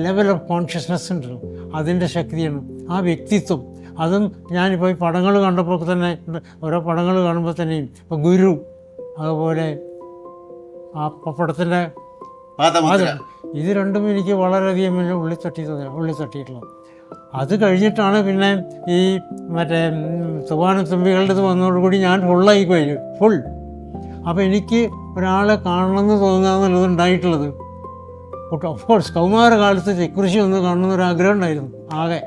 ലെവൽ ഓഫ് കോൺഷ്യസ്നെസ് ഉണ്ടല്ലോ, അതിൻ്റെ ശക്തിയാണ് ആ വ്യക്തിത്വം. അതും ഞാനിപ്പോൾ ഈ പടങ്ങൾ കണ്ടപ്പോൾ തന്നെ, ഓരോ പടങ്ങൾ കാണുമ്പോൾ തന്നെയും ഇപ്പോൾ ഗുരു, അതുപോലെ ആ പപ്പടത്തിൻ്റെ ഇത് രണ്ടും എനിക്ക് വളരെയധികം ഉള്ളിൽ തട്ടിയിട്ടുള്ളത്. അത് കഴിഞ്ഞിട്ടാണ് പിന്നെ ഈ മറ്റേ തുമ്പികളുടെ ഇത് വന്നതോടുകൂടി ഞാൻ ഫുള്ളായി കഴിഞ്ഞു, ഫുൾ. അപ്പോൾ എനിക്ക് ഒരാളെ കാണണമെന്ന് തോന്നുക എന്നുള്ളത് ഉണ്ടായിട്ടുള്ളത്. ഓഫ് കോഴ്സ് കൗമാരകാലത്ത് ചെക്കുറിശി ഒന്ന് കാണണമെന്നൊരാഗ്രഹം ഉണ്ടായിരുന്നു ആകെ.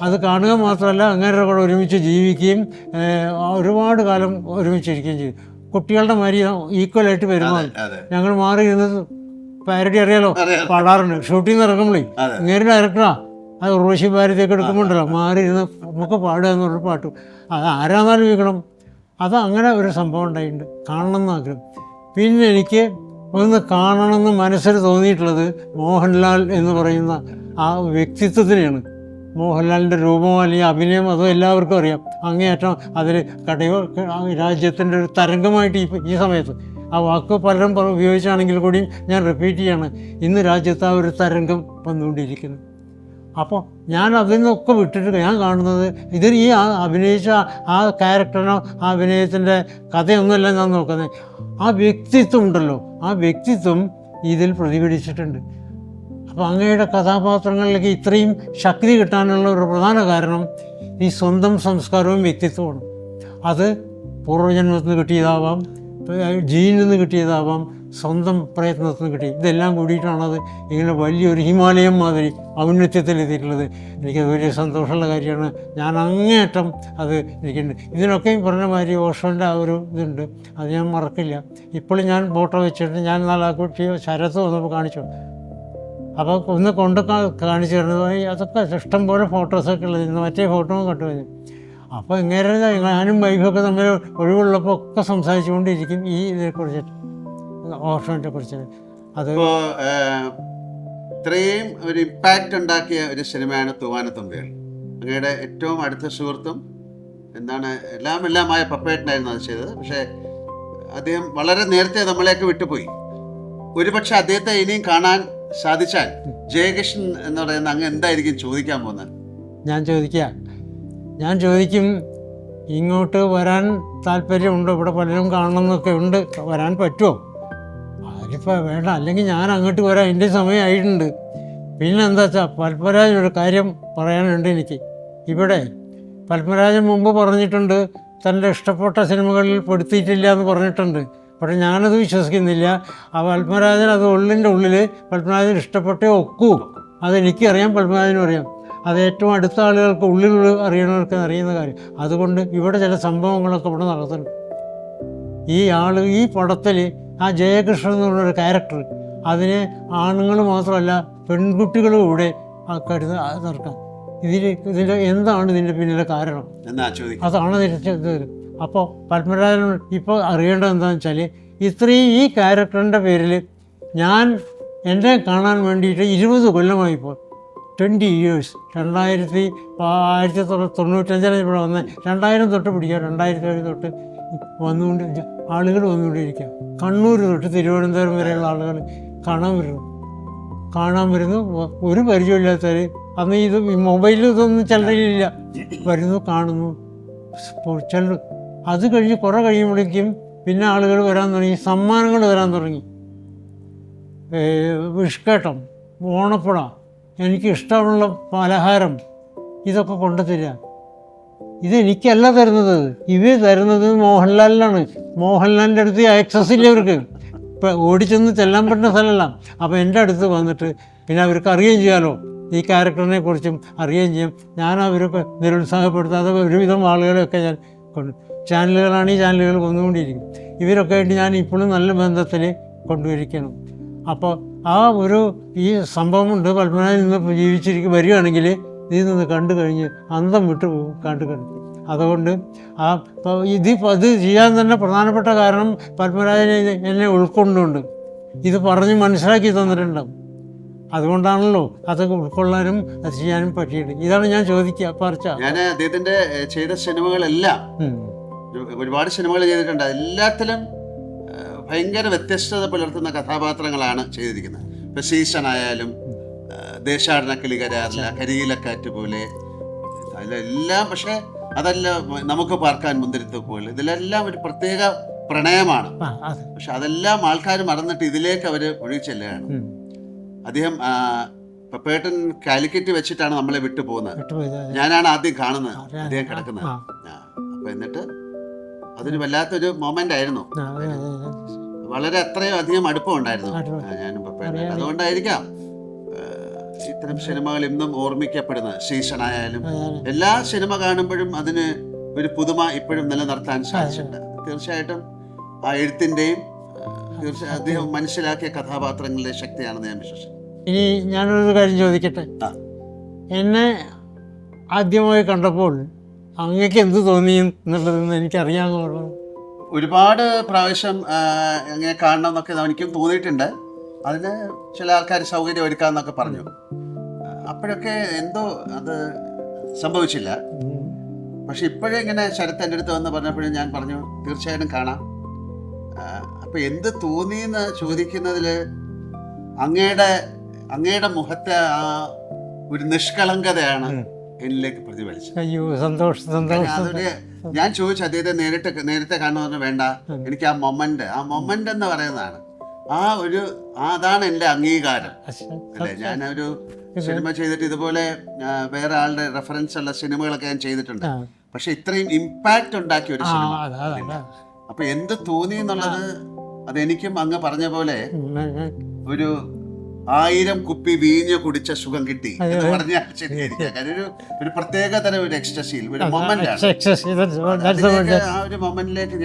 അത് കാണുക മാത്രമല്ല, അങ്ങനെ കൂടെ ഒരുമിച്ച് ജീവിക്കുകയും ഒരുപാട് കാലം ഒരുമിച്ചിരിക്കുകയും ചെയ്തു. കുട്ടികളുടെ മാതിരി ഈക്വലായിട്ട് പെരുമാറും. ഞങ്ങൾ മാറി ഇരുന്നത് പാരഡി അറിയാലോ, പാടാറുണ്ട്. ഷൂട്ടിങ് ഇറങ്ങുമ്പോഴേ ഇങ്ങനെ ഡയറക്ടറാ അത് ഉർവശി ഭാരതിയൊക്കെ എടുക്കുമ്പോണ്ടല്ലോ മാറി ഇരുന്ന് നമുക്ക് പാടുക എന്നൊരു പാട്ട്, അത് ആരാന്നാലും വീക്കണം. അത് അങ്ങനെ ഒരു സംഭവം ഉണ്ടായിട്ടുണ്ട്, കാണണം എന്ന് ആഗ്രഹം. പിന്നെ എനിക്ക് ഒന്ന് കാണണമെന്ന് മനസ്സിൽ തോന്നിയിട്ടുള്ളത് മോഹൻലാൽ എന്ന് പറയുന്ന ആ വ്യക്തിത്വത്തിനെയാണ്. മോഹൻലാലിൻ്റെ രൂപം അല്ലെങ്കിൽ അഭിനയം അതോ എല്ലാവർക്കും അറിയാം. അങ്ങേയറ്റം അതിൽ രാജ്യത്തിൻ്റെ ഒരു തരംഗമായിട്ട് ഈ സമയത്ത് ആ വാക്ക് പലരും ഉപയോഗിച്ചാണെങ്കിൽ കൂടിയും ഞാൻ റിപ്പീറ്റ് ചെയ്യാണ്, ഇന്ന് രാജ്യത്ത് ആ ഒരു തരംഗം വന്നുകൊണ്ടിരിക്കുന്നു. അപ്പോൾ ഞാൻ അതിൽ നിന്നൊക്കെ വിട്ടിട്ട് ഞാൻ കാണുന്നത് ഇതിൽ ഈ അഭിനയിച്ച ആ ക്യാരക്ടറിനോ ആ അഭിനയത്തിൻ്റെ കഥയൊന്നുമല്ല ഞാൻ നോക്കുന്നത്, ആ വ്യക്തിത്വം ഉണ്ടല്ലോ, ആ വ്യക്തിത്വം ഇതിൽ പ്രതിഫലിച്ചിട്ടുണ്ട്. അപ്പോൾ അങ്ങയുടെ കഥാപാത്രങ്ങളിലേക്ക് ഇത്രയും ശക്തി കിട്ടാനുള്ള ഒരു പ്രധാന കാരണം ഈ സ്വന്തം സംസ്കാരവും വ്യക്തിത്വമാണ്. അത് പൂർവ്വജന്മത്തിൽ നിന്ന് കിട്ടിയതാവാം, ജീനിൽ നിന്ന് കിട്ടിയതാവാം, സ്വന്തം പ്രയത്നത്തിൽ നിന്ന് കിട്ടി. ഇതെല്ലാം കൂടിയിട്ടാണത് ഇങ്ങനെ വലിയൊരു ഹിമാലയം മാതിരി ഔന്നത്യത്തിലെത്തിയിട്ടുള്ളത്. എനിക്കത് വലിയ സന്തോഷമുള്ള കാര്യമാണ്. ഞാൻ അങ്ങേയറ്റം അത് എനിക്കുണ്ട്. ഇതിനൊക്കെയും പറഞ്ഞ മാതിരി ഓഷോൻ്റെ ആ ഒരു ഇതുണ്ട്, അത് ഞാൻ മറക്കില്ല. ഇപ്പോഴും ഞാൻ ഫോട്ടോ വെച്ചിട്ട് ഞാൻ നാളെ കുട്ടി ശരത്ത് വന്നപ്പോൾ കാണിച്ചു, അപ്പോൾ ഒന്ന് കൊണ്ട് കാണിച്ചു തരുന്നത് അതൊക്കെ ഇഷ്ടം പോലെ ഫോട്ടോസൊക്കെ ഉള്ളത്, ഇന്ന് മറ്റേ ഫോട്ടോയും കണ്ടുപോയി. അപ്പോൾ ഇങ്ങനെ ഞാനും വൈഫൊക്കെ തമ്മിൽ ഒഴിവുള്ളപ്പോൾ ഒക്കെ സംസാരിച്ചുകൊണ്ടിരിക്കും ഈ ഇതിനെക്കുറിച്ചിട്ട്, ഓഷോനെ കുറിച്ച്. അത് ഇത്രയും ഒരു ഇമ്പാക്റ്റ് ഉണ്ടാക്കിയ ഒരു സിനിമയാണ് തൂവാനത്തുമ്പികൾ. അങ്ങയുടെ ഏറ്റവും അടുത്ത സുഹൃത്തും എല്ലാമായ പപ്പേട്ടനായിരുന്നു അത് ചെയ്തത്. പക്ഷേ അദ്ദേഹം വളരെ നേരത്തെ നമ്മളെയൊക്കെ വിട്ടുപോയി. ഒരുപക്ഷെ അദ്ദേഹത്തെ ഇനിയും കാണാൻ സാധിച്ചാൽ ജയകൃഷ്ണൻ എന്ന് പറയുന്ന അങ്ങ് എന്തായിരിക്കും ചോദിക്കാൻ പോകുന്നത്? ഞാൻ ചോദിക്കും, ഇങ്ങോട്ട് വരാൻ താല്പര്യമുണ്ടോ? ഇവിടെ പലരും കാണണമെന്നൊക്കെ ഉണ്ട്, വരാൻ പറ്റുമോ? അതിപ്പോൾ വേണ്ട, അല്ലെങ്കിൽ ഞാൻ അങ്ങോട്ട് വരാം, എൻ്റെ സമയമായിട്ടുണ്ട്. പിന്നെ എന്താ വെച്ചാൽ പത്മരാജൻ ഒരു കാര്യം പറയാനുണ്ട് എനിക്ക്. ഇവിടെ പത്മരാജൻ മുമ്പ് പറഞ്ഞിട്ടുണ്ട്, തൻ്റെ ഇഷ്ടപ്പെട്ട സിനിമകളിൽ പെടുത്തിയിട്ടില്ല എന്ന് പറഞ്ഞിട്ടുണ്ട്. പക്ഷെ ഞാനത് വിശ്വസിക്കുന്നില്ല. ആ പത്മരാജൻ അത് ഉള്ളിൽ പത്മരാജൻ ഇഷ്ടപ്പെട്ടേ ഒക്കൂ. അതെനിക്കറിയാം, പത്മരാജനും അറിയാം. അത് ഏറ്റവും അടുത്ത ആളുകൾക്ക് ഉള്ളിൽ അറിയണവർക്ക് അറിയുന്ന കാര്യം. അതുകൊണ്ട് ഇവിടെ ചില സംഭവങ്ങളൊക്കെ ഇവിടെ നടത്തുന്നുണ്ട്. ഈ പടത്തിൽ ആ ജയകൃഷ്ണൻ എന്ന് പറഞ്ഞൊരു ക്യാരക്ടർ, അതിനെ ആണുങ്ങൾ മാത്രമല്ല പെൺകുട്ടികളും കൂടെ കരുത് നടക്കാം. ഇതിൻ്റെ എന്താണ് ഇതിൻ്റെ പിന്നിലെ കാരണം? അതാണ് തിരിച്ചത്. അപ്പോൾ പത്മരാജൻ ഇപ്പോൾ അറിയേണ്ടത് എന്താണെന്ന് വെച്ചാൽ, ഇത്രയും ഈ ക്യാരക്ടറിൻ്റെ പേരിൽ ഞാൻ എന്നെ കാണാൻ വേണ്ടിയിട്ട് 20 കൊല്ലമായിപ്പോൾ, 20 years. 1995 ഇവിടെ വന്ന് 2000 തൊട്ട് പിടിക്കുക, 2007 തൊട്ട് ആളുകൾ വന്നുകൊണ്ടിരിക്കുക. കണ്ണൂർ തൊട്ട് തിരുവനന്തപുരം വരെയുള്ള ആളുകൾ കാണാൻ വരുന്നു. ഒരു പരിചയമില്ലാത്തവർ, അന്ന് ഇത് മൊബൈലിൽ ഇതൊന്നും ചിലരില്ല, വരുന്നു, കാണുന്നു, ചിലർ. അത് കഴിഞ്ഞ് കുറേ കഴിയുമ്പോഴേക്കും പിന്നെ ആളുകൾ വരാൻ തുടങ്ങി, സമ്മാനങ്ങൾ വരാൻ തുടങ്ങി. വിഷ്കേട്ടം, ഓണപ്പുഴ, എനിക്ക് ഇഷ്ടമുള്ള പലഹാരം, ഇതൊക്കെ കൊണ്ടുതരിക. ഇതെനിക്കല്ല തരുന്നത്, ഇത് തരുന്നത് മോഹൻലാലിനാണ്. മോഹൻലാലിൻ്റെ അടുത്ത് ആക്സസ് ഇല്ല ഇവർക്ക്, ഇപ്പം ഓടിച്ചെന്ന് ചെല്ലാൻ പറ്റുന്ന സ്ഥലമല്ല. അപ്പോൾ എൻ്റെ അടുത്ത് വന്നിട്ട് പിന്നെ അവർക്ക് അറിയുകയും ചെയ്യാമല്ലോ, ഈ ക്യാരക്ടറിനെ കുറിച്ചും അറിയുകയും ചെയ്യും. ഞാൻ അവരൊക്കെ നിരുത്സാഹപ്പെടുത്താതെ ഒരുവിധം ആളുകളെയൊക്കെ ഞാൻ ചാനലുകളാണ്, ഈ ചാനലുകൾ വന്നുകൊണ്ടിരിക്കും. ഇവരൊക്കെ ആയിട്ട് ഞാൻ ഇപ്പോഴും നല്ല ബന്ധത്തിൽ കൊണ്ടുവരിക്കണം. അപ്പോൾ ആ ഈ സംഭവമുണ്ട്. പത്മനാഭൻ നിന്ന് വരികയാണെങ്കിൽ ഇതിൽ നിന്ന് കണ്ടു കഴിഞ്ഞ് അന്തം വിട്ട് പോകും, കണ്ടു. അതുകൊണ്ട് ഇത് ചെയ്യാൻ തന്നെ പ്രധാനപ്പെട്ട കാരണം പത്മരാജനെ എന്നെ ഉൾക്കൊണ്ടുണ്ട്, ഇത് പറഞ്ഞ് മനസ്സിലാക്കി തന്നിട്ടുണ്ടാവും. അതുകൊണ്ടാണല്ലോ അതൊക്കെ ഉൾക്കൊള്ളാനും അത് ചെയ്യാനും പറ്റിയിട്ട്. ഇതാണ് ഞാൻ ചോദിക്കുക. ഞാൻ അദ്ദേഹത്തിൻ്റെ ചെയ്ത സിനിമകളെല്ലാം, ഒരുപാട് സിനിമകൾ ചെയ്തിട്ടുണ്ട്, എല്ലാത്തിലും ഭയങ്കര വ്യത്യസ്തത പുലർത്തുന്ന കഥാപാത്രങ്ങളാണ് ചെയ്തിരിക്കുന്നത്. ഇപ്പം സീസണായാലും, ദേശാടന കിളികരാറില്ല, കരിയിലക്കാറ്റ് പോലെ, അതിലെല്ലാം. പക്ഷേ അതല്ല നമുക്ക് പാർക്കാൻ മുന്തിരിത്ത് പോലെ, ഇതിലെല്ലാം ഒരു പ്രത്യേക പ്രണയമാണ്. പക്ഷെ അതെല്ലാം ആൾക്കാർ മറന്നിട്ട് ഇതിലേക്ക് അവർ ഒഴിച്ചെല്ലുകയാണ്. അദ്ദേഹം പപ്പേട്ടൻ കാലിക്കറ്റ് വെച്ചിട്ടാണ് നമ്മളെ വിട്ടു പോകുന്നത്. ഞാനാണ് ആദ്യം കാണുന്നത് അദ്ദേഹം കിടക്കുന്നത്. അപ്പൊ എന്നിട്ട് അതൊരു വല്ലാത്തൊരു മൊമെന്റ് ആയിരുന്നു. വളരെ അത്രയും അധികം അടുപ്പം ഉണ്ടായിരുന്നു ഞാനും പപ്പേട്ടൻ. അതുകൊണ്ടായിരിക്കാം ഇത്തരം സിനിമകൾ ഇന്നും ഓർമ്മിക്കപ്പെടുന്നത്. സീസണായാലും എല്ലാ സിനിമ കാണുമ്പോഴും അതിന് ഒരു പുതുമ ഇപ്പോഴും നിലനിർത്താൻ സാധിച്ചിട്ടുണ്ട്. തീർച്ചയായിട്ടും ആ എഴുത്തിൻ്റെയും അദ്ദേഹം മനസ്സിലാക്കിയ കഥാപാത്രങ്ങളുടെ ശക്തിയാണെന്ന് ഞാൻ വിശ്വസിക്കുന്നു. ഇനി ഞാനൊരു കാര്യം ചോദിക്കട്ടെ. എന്നെ ആദ്യമായി കണ്ടപ്പോൾ അങ്ങക്ക് എന്ത് തോന്നി എന്നുള്ളതെന്ന് എനിക്കറിയാമെന്ന്. ഒരുപാട് പ്രാവശ്യം അങ്ങനെ കാണണം എന്നൊക്കെ എനിക്കും തോന്നിയിട്ടുണ്ട്. അതിന് ചില ആൾക്കാർ സൗകര്യം ഒരുക്കാമെന്നൊക്കെ പറഞ്ഞു. അപ്പോഴൊക്കെ എന്തോ അത് സംഭവിച്ചില്ല. പക്ഷെ ഇപ്പോഴും ഇങ്ങനെ ശരത്ത് എൻ്റെ അടുത്ത് വന്ന് പറഞ്ഞപ്പോഴും ഞാൻ പറഞ്ഞു തീർച്ചയായിട്ടും കാണാം. അപ്പൊ എന്ത് തോന്നിയെന്ന് ചോദിക്കുന്നതിൽ അങ്ങയുടെ മുഖത്തെ ആ ഒരു നിഷ്കളങ്കതയാണ് എന്നിലേക്ക് പ്രതിഫലിച്ചത്. അയ്യോ സന്തോഷം. അതൊരു ഞാൻ ചോദിച്ചു അദ്ദേഹത്തെ നേരത്തെ കാണുമെന്ന് വേണ്ട, എനിക്ക് ആ മൊമെന്റ് എന്ന് പറയുന്നതാണ് അതാണ് എൻ്റെ അംഗീകാരം അല്ലേ. ഞാനൊരു സിനിമ ചെയ്തിട്ട് ഇതുപോലെ വേറെ ആളുടെ റെഫറൻസ് ഉള്ള സിനിമകളൊക്കെ ഞാൻ ചെയ്തിട്ടുണ്ട്, പക്ഷെ ഇത്രയും ഇമ്പാക്റ്റ് ഉണ്ടാക്കിയ ഒരു സിനിമ. അപ്പൊ എന്ത് തോന്നി എന്നുള്ളത് അതെനിക്കും അങ്ങ് പറഞ്ഞ പോലെ ഒരു 1000 കുപ്പി വീഞ്ഞ് കുടിച്ച സുഖം കിട്ടി എന്ന് പറഞ്ഞാൽ ശരിയായിരിക്കും. കാര്യം ഒരു പ്രത്യേക തരം ഒരു എക്സ്റ്റസിയിൽ ഒരു മൊമെന്റ് ആണ്. ആ ഒരു മൊമെന്റിലേക്ക്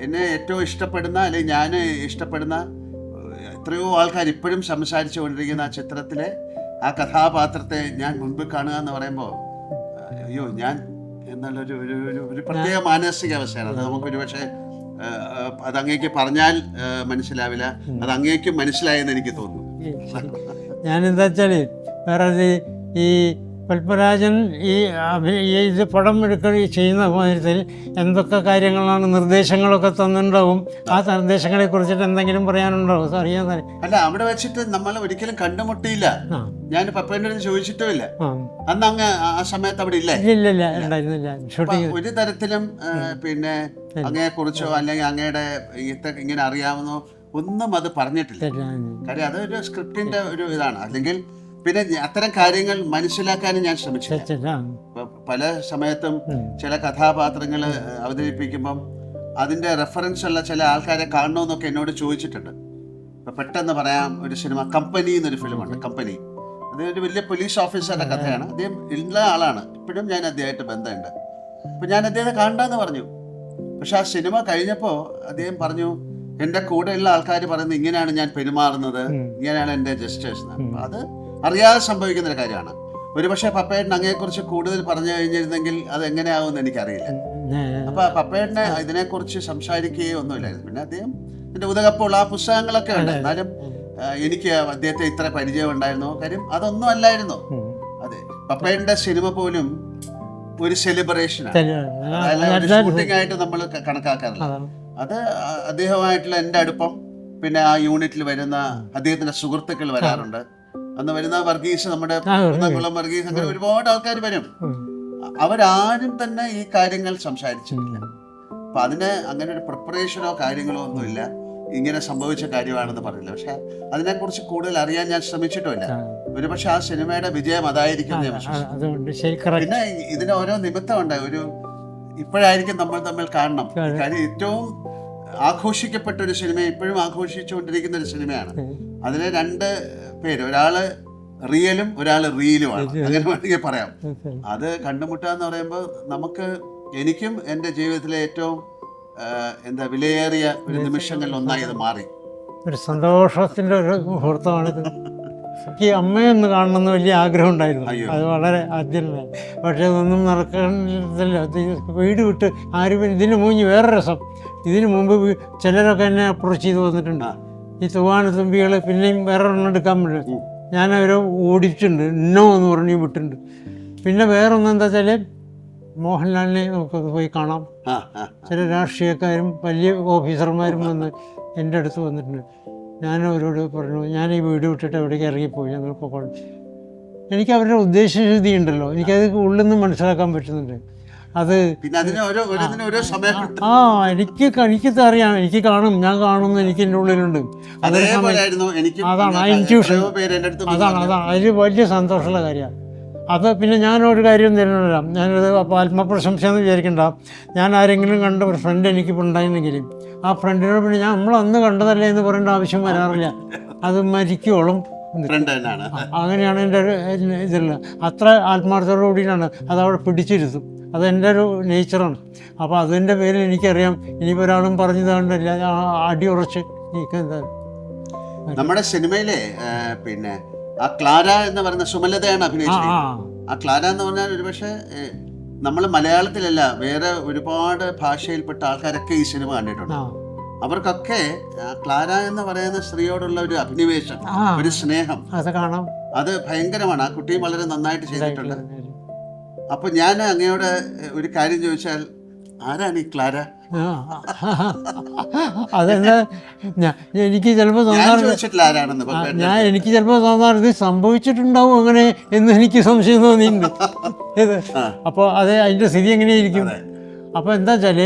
എന്നെ ഏറ്റവും ഇഷ്ടപ്പെടുന്ന അല്ലെങ്കിൽ ഞാൻ ഇഷ്ടപ്പെടുന്ന എത്രയോ ആൾക്കാർ ഇപ്പോഴും സംസാരിച്ചു കൊണ്ടിരിക്കുന്ന ആ ചിത്രത്തിലെ ആ കഥാപാത്രത്തെ ഞാൻ മുൻപ് കാണുക എന്ന് പറയുമ്പോൾ അയ്യോ ഞാൻ എന്നുള്ളൊരു ഒരു പ്രത്യേക മാനസികാവസ്ഥയാണ്. അത് നമുക്കൊരു പക്ഷേ അത് അങ്ങേക്ക് പറഞ്ഞാൽ മനസ്സിലാവില്ല, അത് അങ്ങേക്കും മനസ്സിലായെന്ന് എനിക്ക് തോന്നുന്നു. ഞാനെന്താ വെച്ചാൽ വേറെ ഈ പത്മരാജൻ ഇത് പടം ചെയ്യുന്ന കാര്യത്തിൽ എന്തൊക്കെ കാര്യങ്ങളാണ് നിർദ്ദേശങ്ങളൊക്കെ തന്നിട്ടുണ്ടാവും. ആ നിർദ്ദേശങ്ങളെ കുറിച്ചിട്ട് എന്തെങ്കിലും പറയാനുണ്ടാവും അറിയാൻ? അല്ല, അവിടെ വെച്ചിട്ട് നമ്മൾ ഒരിക്കലും കണ്ടുമുട്ടിയില്ല. ഞാൻ പപ്പേൻ്റെ അടുത്ത് ചോദിച്ചിട്ടുമില്ല. അന്ന് അങ്ങ് ആ സമയത്ത് അവിടെ ഇല്ലേ? ഒരു തരത്തിലും പിന്നെ അങ്ങയെ കുറിച്ചോ അല്ലെങ്കിൽ അങ്ങയുടെ ഇങ്ങനെ അറിയാവുന്നോ ഒന്നും അത് പറഞ്ഞിട്ടില്ല. കാര്യം അതൊരു സ്ക്രിപ്റ്റിന്റെ ഒരു ഇതാണ്. അല്ലെങ്കിൽ പിന്നെ അത്തരം കാര്യങ്ങൾ മനസ്സിലാക്കാനും ഞാൻ ശ്രമിച്ചില്ല. പല സമയത്തും ചില കഥാപാത്രങ്ങൾ അവതരിപ്പിക്കുമ്പം അതിന്റെ റെഫറൻസ് ഉള്ള ചില ആൾക്കാരെ കാണണമെന്നൊക്കെ എന്നോട് ചോദിച്ചിട്ടുണ്ട്. ഇപ്പൊ പെട്ടെന്ന് പറയാം, ഒരു സിനിമ കമ്പനി എന്നൊരു ഫിലിമുണ്ട്. കമ്പനി അത് ഒരു വലിയ പോലീസ് ഓഫീസറുടെ കഥയാണ്. അദ്ദേഹം ഉള്ള ആളാണ്, ഇപ്പോഴും ഞാൻ അദ്ദേഹമായിട്ട് ബന്ധമുണ്ട്. അപ്പൊ ഞാൻ അദ്ദേഹത്തെ കാണണ്ടെന്ന് പറഞ്ഞു. പക്ഷെ ആ സിനിമ കഴിഞ്ഞപ്പോൾ അദ്ദേഹം പറഞ്ഞു, എൻ്റെ കൂടെയുള്ള ആൾക്കാർ പറയുന്നത് ഇങ്ങനെയാണ് ഞാൻ പെരുമാറുന്നത്, ഇങ്ങനെയാണ് എൻ്റെ ജസ്റ്റേഴ്സ്. അത് അറിയാതെ സംഭവിക്കുന്ന ഒരു കാര്യമാണ്. ഒരുപക്ഷെ പപ്പേട്ടൻ അങ്ങയെക്കുറിച്ച് കൂടുതൽ പറഞ്ഞു കഴിഞ്ഞിരുന്നെങ്കിൽ അത് എങ്ങനെയാവുമെന്ന് എനിക്കറിയില്ല. അപ്പൊ പപ്പേട്ടനെ ഇതിനെക്കുറിച്ച് സംസാരിക്കുകയോ ഒന്നുമില്ലായിരുന്നു. പിന്നെ അദ്ദേഹം എൻ്റെ ഉദകപ്പോൾ ആ പുസ്തകങ്ങളൊക്കെ ഉണ്ട്. എന്നാലും എനിക്ക് അദ്ദേഹത്തെ ഇത്ര പരിചയം ഉണ്ടായിരുന്നു. കാര്യം അതൊന്നും അല്ലായിരുന്നു. അതെ, പപ്പേട്ടൻ്റെ സിനിമ പോലും ഒരു സെലിബ്രേഷനാണ്, ഷൂട്ടിംഗ് ആയിട്ട് നമ്മൾ കണക്കാക്കാറില്ല. അത് അദ്ദേഹമായിട്ടുള്ള എൻ്റെ അടുപ്പം, പിന്നെ ആ യൂണിറ്റിൽ വരുന്ന അദ്ദേഹത്തിന്റെ സുഹൃത്തുക്കൾ വരാറുണ്ട്. അന്ന് വരുന്ന വർഗീസ്, നമ്മുടെ കുന്നംകുളം വർഗീസ്, അങ്ങനെ ഒരുപാട് ആൾക്കാർ വരും. അവരാരും തന്നെ ഈ കാര്യങ്ങൾ സംസാരിച്ചിട്ടില്ല. അപ്പൊ അതിന് അങ്ങനെ ഒരു പ്രിപ്പറേഷനോ കാര്യങ്ങളോ ഒന്നുമില്ല. ഇങ്ങനെ സംഭവിച്ച കാര്യമാണെന്ന് പറഞ്ഞില്ല. പക്ഷെ അതിനെക്കുറിച്ച് കൂടുതൽ അറിയാൻ ഞാൻ ശ്രമിച്ചിട്ടുമില്ല. ഒരുപക്ഷെ ആ സിനിമയുടെ വിജയം അതായിരിക്കും ഞാൻ വിശ്വസിക്കുന്നു. പിന്നെ ഇതിന് ഓരോ നിമിത്തമുണ്ട്. ഇപ്പോഴായിരിക്കും നമ്മൾ തമ്മിൽ കാണണം. കാര്യം ഏറ്റവും ആഘോഷിക്കപ്പെട്ട ഒരു സിനിമ, ഇപ്പോഴും ആഘോഷിച്ചുകൊണ്ടിരിക്കുന്ന ഒരു സിനിമയാണ്. അതിലെ 2 പേര്, ഒരാള് റിയലും ഒരാള് റീലുമാണ്, അങ്ങനെ വേണമെങ്കിൽ പറയാം. അത് കണ്ടുമുട്ടുക എന്ന് പറയുമ്പോൾ എനിക്കും എൻ്റെ ജീവിതത്തിലെ ഏറ്റവും വിലയേറിയ ഒരു നിമിഷങ്ങളിൽ ഒന്നായി അത് മാറി. ഒരു സന്തോഷത്തിൻ്റെ ഒരു മുഹൂർത്തമാണിത്. എനിക്ക് അമ്മയൊന്ന് കാണണമെന്ന് വലിയ ആഗ്രഹം ഉണ്ടായിരുന്നു. അത് വളരെ ആദ്യമല്ല. പക്ഷെ അതൊന്നും നടക്കുന്നില്ല. വീട് വിട്ട് ആരും ഇതിന് മുമ്പ് വേറെ രസം, ഇതിനു മുമ്പ് ചിലരൊക്കെ എന്നെ അപ്രോച്ച് ചെയ്ത് വന്നിട്ടുണ്ട്. ഈ തൂവാനത്തുമ്പികൾ പിന്നെയും വേറെ ഒന്നും എടുക്കാൻ പറ്റും. ഞാനവരെ ഓടിച്ചിട്ടുണ്ട്, ഇന്നോ എന്ന് പറഞ്ഞ് വിട്ടിട്ടുണ്ട്. പിന്നെ വേറൊന്നെന്താ വെച്ചാൽ മോഹൻലാലിനെ നമുക്കത് പോയി കാണാം. ചില രാഷ്ട്രീയക്കാരും വലിയ ഓഫീസർമാരും വന്ന് എൻ്റെ അടുത്ത് വന്നിട്ടുണ്ട്. ഞാൻ അവരോട് പറഞ്ഞു, ഞാൻ ഈ വീട് വിട്ടിട്ട് എവിടേക്ക് ഇറങ്ങിപ്പോയി, ഞങ്ങൾ പോകണം. എനിക്ക് അവരുടെ ഉദ്ദേശശുദ്ധി ഉണ്ടല്ലോ, എനിക്കത് ഉള്ളിൽ നിന്ന് മനസ്സിലാക്കാൻ പറ്റുന്നുണ്ട്. അത് എനിക്കത് അറിയാം, എനിക്ക് കാണും, ഞാൻ കാണും, എനിക്ക് എൻ്റെ ഉള്ളിലുണ്ട്. അതാണ് ആ ഇൻറ്റ്യൂഷൻ. അതാണ് അതിൽ വലിയ സന്തോഷമുള്ള കാര്യമാണ്. അത് പിന്നെ ഞാനൊരു കാര്യം തരുന്നില്ല, ഞാനത് ആത്മപ്രശംസ എന്ന് വിചാരിക്കണ്ട. ഞാൻ ആരെങ്കിലും കണ്ട ഒരു ഫ്രണ്ട് എനിക്കിപ്പോൾ ഉണ്ടായിരുന്നെങ്കിലും ആ ഫ്രണ്ടിനോട് പിന്നെ നമ്മൾ അന്ന് കണ്ടതല്ലേ എന്ന് പറയേണ്ട ആവശ്യം വരാറില്ല. അത് മരിക്കോളം അങ്ങനെയാണ് എൻ്റെ ഒരു ഇതുള്ളത്. അത്ര ആത്മാർത്ഥതയോടുകൂടിയാണ് അതവിടെ പിടിച്ചിരുത്തും. അതെൻ്റെ ഒരു നേച്ചറാണ്. അപ്പോൾ അതിൻ്റെ പേരിൽ എനിക്കറിയാം, ഇനിയിപ്പോൾ ഒരാളും പറഞ്ഞത് കണ്ടില്ല, അടിയുറച്ച് നീക്കെന്താ. നമ്മുടെ സിനിമയിലെ പിന്നെ ആ ക്ലാര എന്ന് പറയുന്ന സുമലതയാണ് അഭിനയിച്ചത്. ആ ക്ലാര എന്ന് പറഞ്ഞാൽ ഒരുപക്ഷെ നമ്മൾ മലയാളത്തിലല്ല, വേറെ ഒരുപാട് ഭാഷയിൽപ്പെട്ട ആൾക്കാരൊക്കെ ഈ സിനിമ കണ്ടിട്ടുണ്ട്. അവർക്കൊക്കെ ക്ലാര എന്ന് പറയുന്ന സ്ത്രീയോടുള്ള ഒരു അഭിനിവേശം, ഒരു സ്നേഹം, അത് ഭയങ്കരമാണ്. ആ കുട്ടിയും വളരെ നന്നായിട്ട് ചെയ്തിട്ടുണ്ട്. അപ്പൊ ഞാൻ അങ്ങയോട് ഒരു കാര്യം ചോദിച്ചാൽ, ആരാണ് ഈ ക്ലാര? അതെന്താ എനിക്ക് ചിലപ്പോൾ ഞാൻ തോന്നാറുണ്ട്, ചോദിച്ചിട്ടില്ല ആരാണെന്ന്. എനിക്ക് ചിലപ്പോൾ തോന്നാറുണ്ട് ഇത് സംഭവിച്ചിട്ടുണ്ടാവും അങ്ങനെ എന്ന് എനിക്ക് സംശയം തോന്നിയിട്ടുണ്ട്. ഇത് അപ്പോൾ അത് അതിൻ്റെ സ്ഥിതി എങ്ങനെയായിരിക്കും? അപ്പോൾ എന്താ വെച്ചാൽ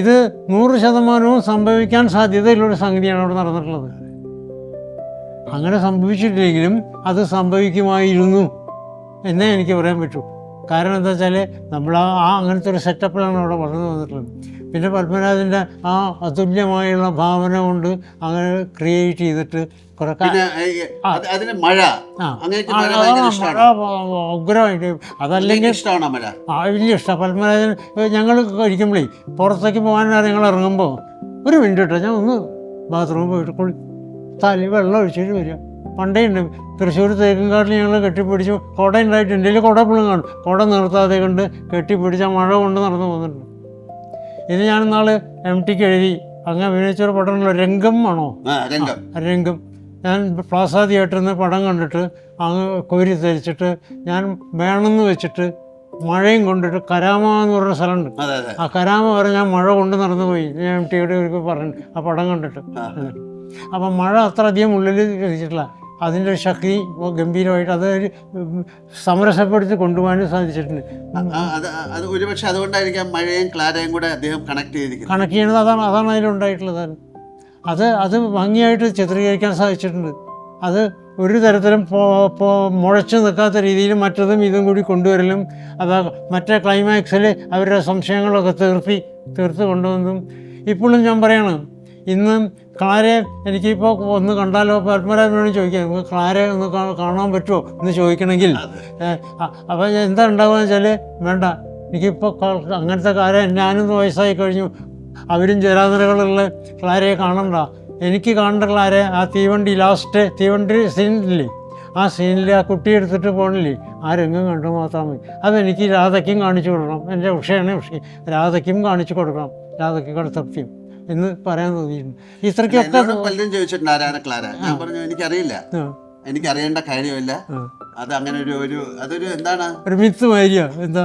ഇത് 100% സംഭവിക്കാൻ സാധ്യതയുള്ളൊരു സംഗതിയാണ് അവിടെ നടന്നിട്ടുള്ളത്. അങ്ങനെ സംഭവിച്ചിട്ടില്ലെങ്കിലും അത് സംഭവിക്കുമായിരുന്നു എന്നേ എനിക്ക് പറയാൻ പറ്റൂ. കാരണം എന്താ വെച്ചാൽ നമ്മൾ അങ്ങനത്തെ ഒരു സെറ്റപ്പിലാണ് അവിടെ വളർന്നു വന്നിട്ടുള്ളത്. പിന്നെ പത്മരാജൻ്റെ ആ അതുല്യമായുള്ള ഭാവന കൊണ്ട് അങ്ങനെ ക്രിയേറ്റ് ചെയ്തിട്ട് കുറെ അതിന് മഴ ഉഗ്രമായിട്ട്, അതല്ലെങ്കിൽ ഇഷ്ടമാണോ മഴ? വലിയ ഇഷ്ടമാണ് പത്മരാജൻ. ഞങ്ങൾ കഴിക്കുമ്പോഴേ പുറത്തേക്ക് പോകാൻ ഞങ്ങൾ ഇറങ്ങുമ്പോൾ ഒരു മിനിറ്റ് ഇട്ടോ ഞാൻ ഒന്ന് ബാത്റൂമിൽ പോയിട്ട് തലയിൽ വെള്ളം ഒഴിച്ചിട്ട് വരിക. പണ്ടേ ഉണ്ട് തൃശ്ശൂർ തേക്കുംകാട്ടിൽ ഞങ്ങൾ കെട്ടിപ്പിടിച്ച് കുട ഉണ്ടായിട്ട് എൻ്റെ കുട എപ്പോഴും കാണും. കുട നിർത്താതെ കൊണ്ട് കെട്ടിപ്പിടിച്ച മഴ കൊണ്ട് നടന്നു പോകുന്നുണ്ട്. ഇത് ഞാൻ നാളെ MTക്ക് എഴുതി അങ്ങനെ അഭിനയിച്ചൊരു പടമുള്ള രംഗം ആണോ, രംഗം. ഞാൻ പ്ലാസ തിയേറ്ററിൽ നിന്ന് പടം കണ്ടിട്ട് അങ്ങ് കോരി ധരിച്ചിട്ട് ഞാൻ വേണമെന്ന് വെച്ചിട്ട് മഴയും കൊണ്ടിട്ട് കരാമ എന്ന് പറഞ്ഞ സ്ഥലമുണ്ട്. ആ കരാമ വരെ ഞാൻ മഴ കൊണ്ട് നടന്നു പോയി. ഞാൻ MTയുടെ ഒരു പറഞ്ഞു ആ പടം കണ്ടിട്ട്. അപ്പം മഴ അത്ര അധികം ഉള്ളിൽ കഴിച്ചിട്ടില്ല. അതിൻ്റെ ഒരു ശക്തി ഗംഭീരമായിട്ട് അത് സമരസപ്പെടുത്തി കൊണ്ടുപോകാനും സാധിച്ചിട്ടുണ്ട്. അത് ഒരുപക്ഷെ അതുകൊണ്ടായിരിക്കാം മഴയും ക്ലാരയും കൂടെ അദ്ദേഹം കണക്ട് ചെയ്യണത്. അതാണ് അതിലുണ്ടായിട്ടുള്ളത്. അത് ഭംഗിയായിട്ട് ചിത്രീകരിക്കാൻ സാധിച്ചിട്ടുണ്ട്. അത് ഒരു തരത്തിലും മുഴച്ചു നിൽക്കാത്ത രീതിയിൽ മറ്റതും ഇതും കൂടി കൊണ്ടുവരലും അത് മറ്റേ ക്ലൈമാക്സിൽ അവരുടെ സംശയങ്ങളൊക്കെ തീർത്ത് കൊണ്ടുവന്നതും. ഇപ്പോഴും ഞാൻ പറയണം, ഇന്ന് ക്ലാരെ എനിക്കിപ്പോൾ ഒന്ന് കണ്ടാലോ പത്മരാജനോട് ചോദിക്കാം, നമുക്ക് ക്ലാരെ ഒന്ന് കാണാൻ പറ്റുമോ എന്ന് ചോദിക്കണമെങ്കിൽ അപ്പോൾ എന്താ ഉണ്ടാവുകയെന്ന് വെച്ചാൽ, വേണ്ട എനിക്കിപ്പോൾ അങ്ങനത്തെ കാര്യം ഞാനൊന്ന് വയസ്സായി കഴിഞ്ഞു, അവരും ജരാതരകളുള്ള ക്ലാരയെ കാണണ്ട. എനിക്ക് കാണേണ്ട ക്ലാരെ ആ തീവണ്ടി സീനില്ലേ, ആ സീനിൽ ആ കുട്ടി എടുത്തിട്ട് പോകണില്ലേ, ആ രംഗം കണ്ടു മാത്രം മതി. അതെനിക്ക് രാധയ്ക്കും കാണിച്ചു കൊടുക്കണം. എൻ്റെ വിഷയമാണ് വിഷയം. രാധയ്ക്കും കാണിച്ചു കൊടുക്കണം, രാധയ്ക്ക് കടത്തപ്യം എന്ന് പറയാൻ തോന്നിയിട്ടുണ്ട്. ഇത്രയ്ക്കൊക്കെ പലരും ചോദിച്ചിട്ടുണ്ട് ആരാണ് ക്ലാര. ഞാൻ പറഞ്ഞു എനിക്കറിയില്ല, എനിക്കറിയേണ്ട കാര്യമില്ല. അത് അങ്ങനെ അതൊരു എന്താണ് ഒരു മിത്ത് മാതിരിയാ, എന്താ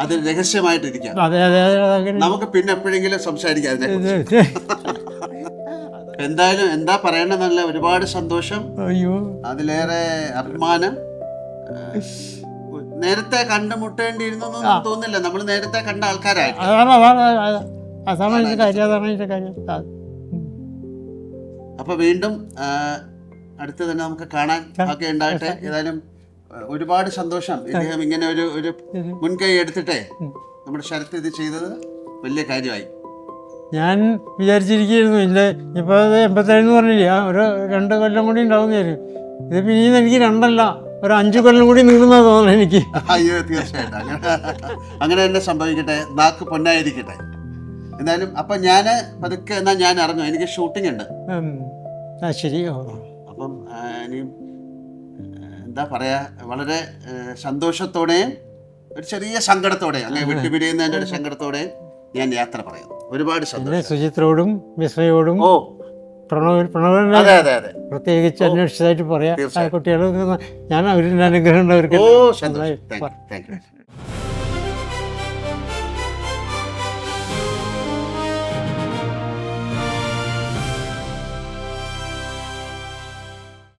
അത് രഹസ്യമായിട്ടിരിക്കാം. അതെ അതെ അതെ, നമുക്ക് പിന്നെ എപ്പോഴെങ്കിലും സംസാരിക്കാം അതിനെ. എന്തായാലും എന്താ പറയണമെന്നല്ല, ഒരുപാട് സന്തോഷം, അയ്യോ അതിലേറെ അഭിമാനം. നേരത്തെ കണ്ടുമുട്ടേണ്ടിയിരുന്നു തോന്നില്ല, നമ്മൾ നേരത്തെ കണ്ട ആൾക്കാരായി. അപ്പൊ വീണ്ടും അടുത്ത് തന്നെ നമുക്ക് കാണാൻ ഒക്കെ ഉണ്ടാകട്ടെ. ഏതായാലും ഒരുപാട് സന്തോഷം. ഇദ്ദേഹം ഇങ്ങനെ ഒരു മുൻകൈ എടുത്തിട്ടേ നമ്മുടെ ശരത്ത് ഇത് ചെയ്തത് വലിയ കാര്യമായി. ഞാൻ വിചാരിച്ചിരിക്കുന്നു ഇല്ല ഇപ്പോൾ 87 പറഞ്ഞില്ലേ, ഒരു 2 കൊല്ലം കൂടി ഉണ്ടാവുന്നതായിരുന്നു. ഇത് പിന്നീട് എനിക്ക് 2 ഒരു 5 കൊല്ലം കൂടി നീളുന്ന തോന്നുന്നു എനിക്ക്. അയ്യോ തീർച്ചയായിട്ടും അങ്ങനെ തന്നെ സംഭവിക്കട്ടെ, നാക്ക് പൊന്നായിരിക്കട്ടെ. എന്തായാലും അപ്പം ഞാൻ പതുക്കെ എന്നാൽ ഞാൻ ഇറങ്ങും, എനിക്ക് ഷൂട്ടിംഗ് ഉണ്ട്. ശരി. അപ്പം ഇനിയും എന്താ പറയാ, വളരെ സന്തോഷത്തോടെയും ഒരു ചെറിയ സങ്കടത്തോടെയും അങ്ങനെ വിട്ടുപിരിയുന്നതിൻ്റെ ഒരു സങ്കടത്തോടെയും ഞാൻ യാത്ര പറയുന്നു. ഒരുപാട് സന്തോഷം. സുജിത്രോടും മിശ്രയോടും പ്രണവൻ പ്രത്യേകിച്ച് അന്വേഷിച്ചതായിട്ട് പറയാം. കുട്ടികൾ ഞാൻ അവരുടെ അനുഗ്രഹം ഉണ്ട് അവർക്ക്. ഓ സന്തോഷം. Thank you.